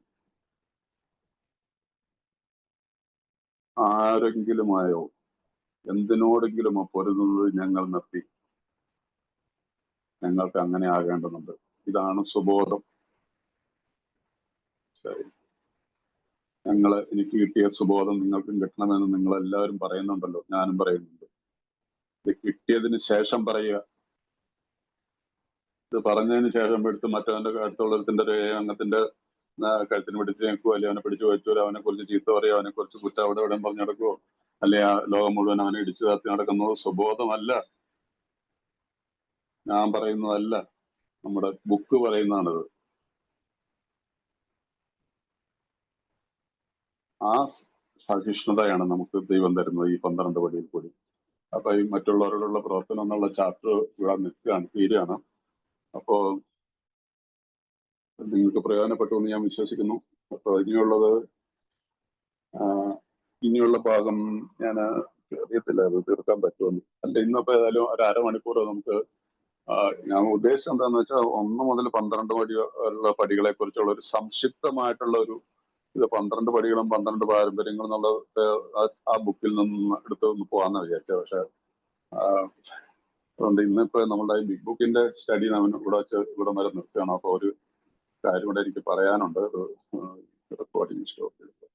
ആരെങ്കിലുമായോ എന്തിനോടെങ്കിലുമോ പൊരുതുന്നത് ഞങ്ങൾ നിർത്തി. ഞങ്ങൾക്ക് അങ്ങനെ ആകേണ്ടതുണ്ട്. ഇതാണ് സുബോധം. ശരി, എനിക്ക് കിട്ടിയ സുബോധം നിങ്ങൾക്കും കിട്ടണമെന്ന് നിങ്ങൾ എല്ലാവരും പറയുന്നുണ്ടല്ലോ, ഞാനും പറയുന്നുണ്ട്. ഇത് കിട്ടിയതിന് ശേഷം പറയുക. ഇത് പറഞ്ഞതിന് ശേഷം എടുത്ത് മറ്റവന്റെ അടുത്തുള്ളതിന്റെ ഒരു അംഗത്തിന്റെ കഴുത്തിന് പിടിച്ച് നിൽക്കുവോ, അല്ലെങ്കിൽ അവനെ പിടിച്ച് വെച്ചോ, അവനെ കുറിച്ച് ചീത്ത പറയുകയോ, അവനെ കുറിച്ച് കുറ്റം അവിടെ ഇവിടെ പറഞ്ഞു നടക്കുവോ, അല്ലെങ്കിൽ ആ ലോകം മുഴുവൻ അവനെ ഇടിച്ചു താത്തി നടക്കുന്നത് സുബോധമല്ല. ഞാൻ പറയുന്നതല്ല, നമ്മുടെ ബുക്ക് പറയുന്നതാണത്. ആ സഹിഷ്ണുതയാണ് നമുക്ക് ദൈവം തരുന്നത് ഈ 12 പടിയിൽ കൂടി. അപ്പൊ ഈ മറ്റുള്ളവരോടുള്ള പ്രവർത്തനം എന്നുള്ള ചാപ്റ്റർ ഇവിടെ നിൽക്കുകയാണ്, തീരുകയാണ്. അപ്പോ നിങ്ങൾക്ക് പ്രയോജനപ്പെട്ടു എന്ന് ഞാൻ വിശ്വസിക്കുന്നു. അപ്പൊ ഇനിയുള്ള ഭാഗം ഞാൻ അറിയത്തില്ല അത് തീർക്കാൻ പറ്റുമെന്ന്. അല്ല, ഇന്നിപ്പോ ഏതായാലും ഒരു അരമണിക്കൂർ നമുക്ക് ഞാൻ ഉദ്ദേശിച്ചത് എന്താന്ന് വെച്ചാൽ 1 മുതൽ 12 പടി ഉള്ള പടികളെ കുറിച്ചുള്ള ഒരു സംക്ഷിപ്തമായിട്ടുള്ള ഒരു ഇത് 12 പടികളും 12 പാരമ്പര്യങ്ങളും എന്നുള്ള ആ ബുക്കിൽ നിന്ന് എടുത്ത് പോകാന്ന് വിചാരിച്ചത്. പക്ഷെ അതുകൊണ്ട് ഇന്നിപ്പോ നമ്മളുടെ ബിഗ് ബുക്കിന്റെ സ്റ്റഡി നമ്മൾ ഇവിടെ വരെ നിർത്തുകയാണ്. അപ്പൊ ഒരു കാര്യം കൂടെ എനിക്ക് പറയാനുണ്ട്. റെക്കോർഡിംഗ് സ്റ്റോപ്പ് ചെയ്തു.